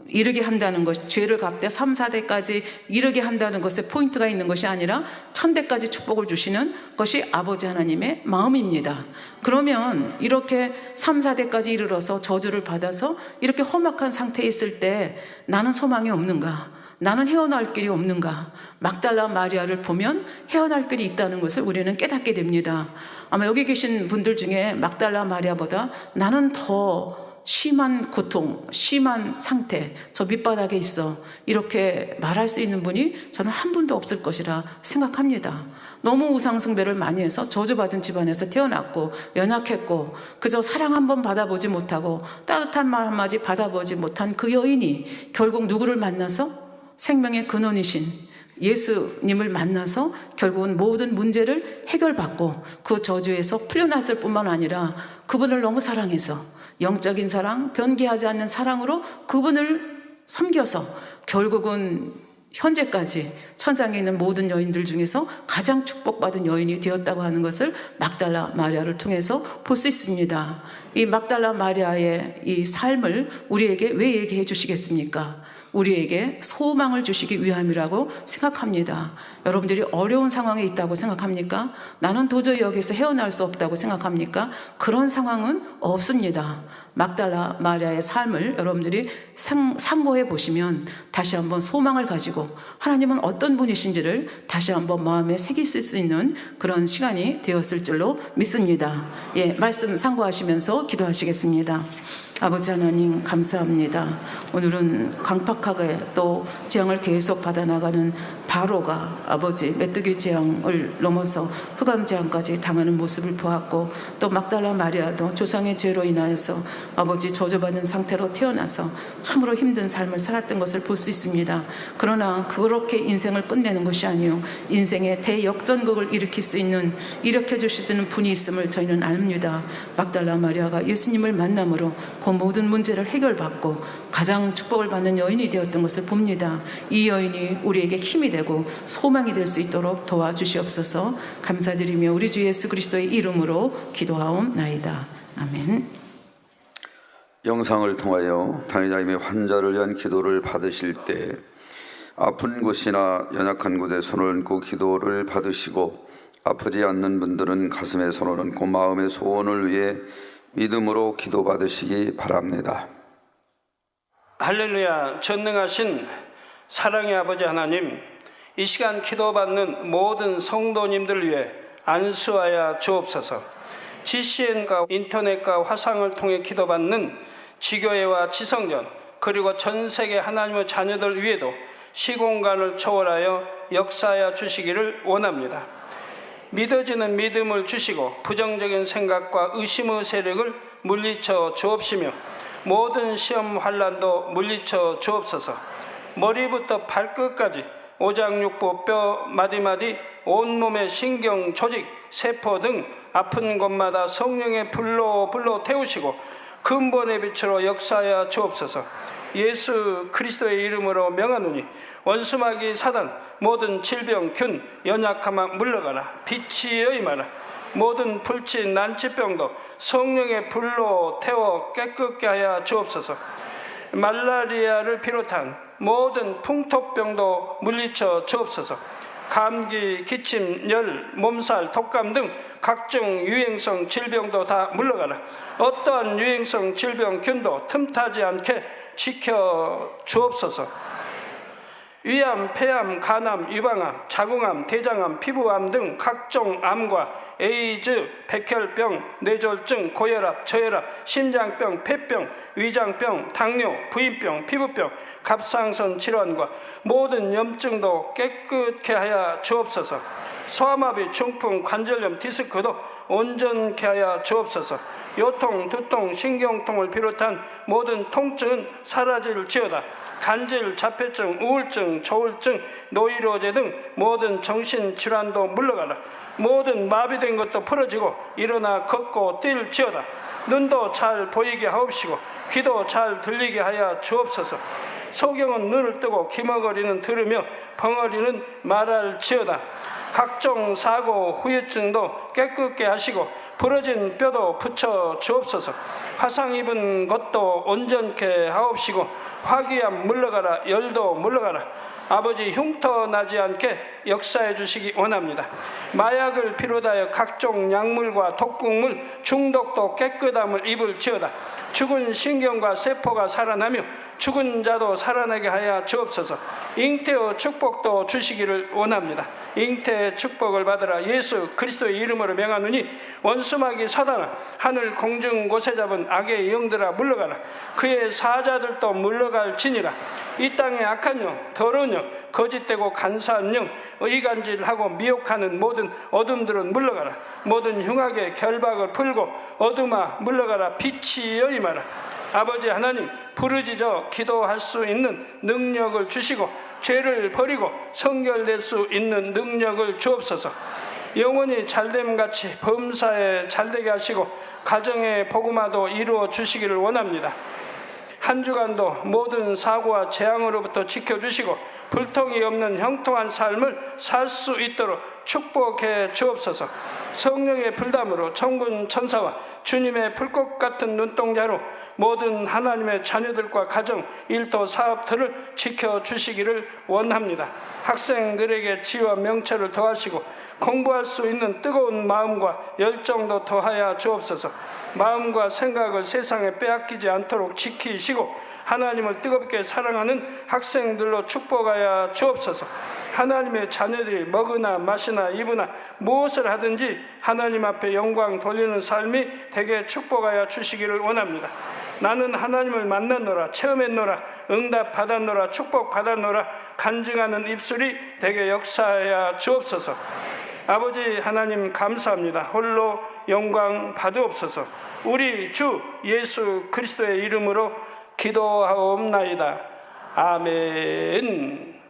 이르게 한다는 것, 죄를 갚되 3, 4대까지 이르게 한다는 것에 포인트가 있는 것이 아니라 1000대까지 축복을 주시는 것이 아버지 하나님의 마음입니다. 그러면 이렇게 3, 4대까지 이르러서 저주를 받아서 이렇게 험악한 상태에 있을 때 나는 소망이 없는가? 나는 헤어나올 길이 없는가? 막달라 마리아를 보면 헤어날 길이 있다는 것을 우리는 깨닫게 됩니다. 아마 여기 계신 분들 중에 막달라 마리아보다 나는 더 심한 고통, 심한 상태, 저 밑바닥에 있어, 이렇게 말할 수 있는 분이 저는 한 분도 없을 것이라 생각합니다. 너무 우상숭배를 많이 해서 저주받은 집안에서 태어났고 연약했고 그저 사랑 한번 받아보지 못하고 따뜻한 말 한마디 받아보지 못한 그 여인이 결국 누구를 만나서 생명의 근원이신 예수님을 만나서 결국은 모든 문제를 해결받고 그 저주에서 풀려났을 뿐만 아니라 그분을 너무 사랑해서 영적인 사랑, 변개하지 않는 사랑으로 그분을 섬겨서 결국은 현재까지 천상에 있는 모든 여인들 중에서 가장 축복받은 여인이 되었다고 하는 것을 막달라 마리아를 통해서 볼 수 있습니다. 이 막달라 마리아의 이 삶을 우리에게 왜 얘기해 주시겠습니까? 우리에게 소망을 주시기 위함이라고 생각합니다. 여러분들이 어려운 상황에 있다고 생각합니까? 나는 도저히 여기서 헤어날 수 없다고 생각합니까? 그런 상황은 없습니다. 막달라 마리아의 삶을 여러분들이 상고해 보시면 다시 한번 소망을 가지고 하나님은 어떤 분이신지를 다시 한번 마음에 새기실 수 있는 그런 시간이 되었을 줄로 믿습니다. 말씀 상고하시면서 기도하시겠습니다. 아버지 하나님 감사합니다. 오늘은 강팍하게 또 재앙을 계속 받아나가는 바로가 아버지 메뚜기 재앙을 넘어서 흑암 재앙까지 당하는 모습을 보았고 또 막달라 마리아도 조상의 죄로 인하여서 아버지 저주받은 상태로 태어나서 참으로 힘든 삶을 살았던 것을 볼 수 있습니다. 그러나 그렇게 인생을 끝내는 것이 아니요 인생의 대역전극을 일으켜 주시는 분이 있음을 저희는 압니다. 막달라 마리아가 예수님을 만남으로 그 모든 문제를 해결받고 가장 축복을 받는 여인이 되었던 것을 봅니다. 이 여인이 우리에게 힘이 되고 소망이 될 수 있도록 도와주시옵소서. 감사드리며 우리 주 예수 그리스도의 이름으로 기도하옵나이다. 아멘.
영상을 통하여 당회장님의 환자를 위한 기도를 받으실 때 아픈 곳이나 연약한 곳에 손을 얹고 기도를 받으시고 아프지 않는 분들은 가슴에 손을 얹고 마음의 소원을 위해 믿음으로 기도받으시기 바랍니다.
할렐루야. 전능하신 사랑의 아버지 하나님, 이 시간 기도받는 모든 성도님들 위해 안수하여 주옵소서. GCN과 인터넷과 화상을 통해 기도받는 지교회와 지성전 그리고 전 세계 하나님의 자녀들 위에도 시공간을 초월하여 역사하여 주시기를 원합니다. 믿어지는 믿음을 주시고 부정적인 생각과 의심의 세력을 물리쳐 주옵시며 모든 시험 환난도 물리쳐 주옵소서. 머리부터 발끝까지 오장육부 뼈 마디마디 온몸의 신경 조직 세포 등 아픈 곳마다 성령의 불로 태우시고 근본의 빛으로 역사하여 주옵소서. 예수 그리스도의 이름으로 명하노니 원수마귀 사단 모든 질병 균 연약함아 물러가라. 빛이 여임하라. 모든 불치 난치병도 성령의 불로 태워 깨끗게 하여 주옵소서. 말라리아를 비롯한 모든 풍토병도 물리쳐 주옵소서. 감기, 기침, 열, 몸살, 독감 등 각종 유행성 질병도 다 물러가라. 어떠한 유행성 질병균도 틈타지 않게 지켜 주옵소서. 위암, 폐암, 간암, 유방암, 자궁암, 대장암, 피부암 등 각종 암과 에이즈, 백혈병, 뇌졸중, 고혈압, 저혈압, 심장병, 폐병, 위장병, 당뇨, 부인병, 피부병, 갑상선 질환과 모든 염증도 깨끗게 하여 주옵소서. 소아마비, 중풍, 관절염, 디스크도 온전케 하여 주옵소서. 요통, 두통, 신경통을 비롯한 모든 통증은 사라질지어다. 간질, 자폐증, 우울증, 조울증, 노이로제 등 모든 정신질환도 물러가라. 모든 마비된 것도 풀어지고 일어나 걷고 뛸지어다. 눈도 잘 보이게 하옵시고 귀도 잘 들리게 하여 주옵소서. 소경은 눈을 뜨고 기머거리는 들으며 벙어리는 말할지어다. 각종 사고, 후유증도 깨끗게 하시고 부러진 뼈도 붙여 주옵소서. 화상 입은 것도 온전케 하옵시고 화기암 물러가라. 열도 물러가라. 아버지 흉터 나지 않게 역사해 주시기 원합니다. 마약을 비롯하여 각종 약물과 독극물 중독도 깨끗함을 입을지어다. 죽은 신경과 세포가 살아나며 죽은 자도 살아나게 하여 주옵소서. 잉태의 축복도 주시기를 원합니다. 잉태의 축복을 받으라. 예수 그리스도의 이름으로 명하노니 원수마귀 사단아, 하늘 공중 곳에 잡은 악의 영들아 물러가라. 그의 사자들도 물러갈지니라. 이 땅의 악한 영, 더러운 영, 거짓되고 간사한 영, 의간질하고 미혹하는 모든 어둠들은 물러가라. 모든 흉악의 결박을 풀고 어둠아 물러가라. 빛이 여임하라. 아버지 하나님, 부르짖어 기도할 수 있는 능력을 주시고 죄를 버리고 성결될 수 있는 능력을 주옵소서. 영원히 잘됨같이 범사에 잘되게 하시고 가정의 복음화도 이루어 주시기를 원합니다. 한 주간도 모든 사고와 재앙으로부터 지켜주시고 불통이 없는 형통한 삶을 살 수 있도록 축복해 주옵소서. 성령의 불담으로 천군 천사와 주님의 불꽃 같은 눈동자로 모든 하나님의 자녀들과 가정, 일도, 사업들을 지켜주시기를 원합니다. 학생들에게 지혜와 명철을 더하시고 공부할 수 있는 뜨거운 마음과 열정도 더하여 주옵소서. 마음과 생각을 세상에 빼앗기지 않도록 지키시고 하나님을 뜨겁게 사랑하는 학생들로 축복하여 주옵소서. 하나님의 자녀들이 먹으나 마시나 입으나 무엇을 하든지 하나님 앞에 영광 돌리는 삶이 되게 축복하여 주시기를 원합니다. 나는 하나님을 만났노라, 체험했노라, 응답 받았노라, 축복 받았노라 간증하는 입술이 되게 역사하여 주옵소서. 아버지 하나님 감사합니다. 홀로 영광 받으옵소서. 우리 주 예수 그리스도의 이름으로 기도하옵나이다. 아멘.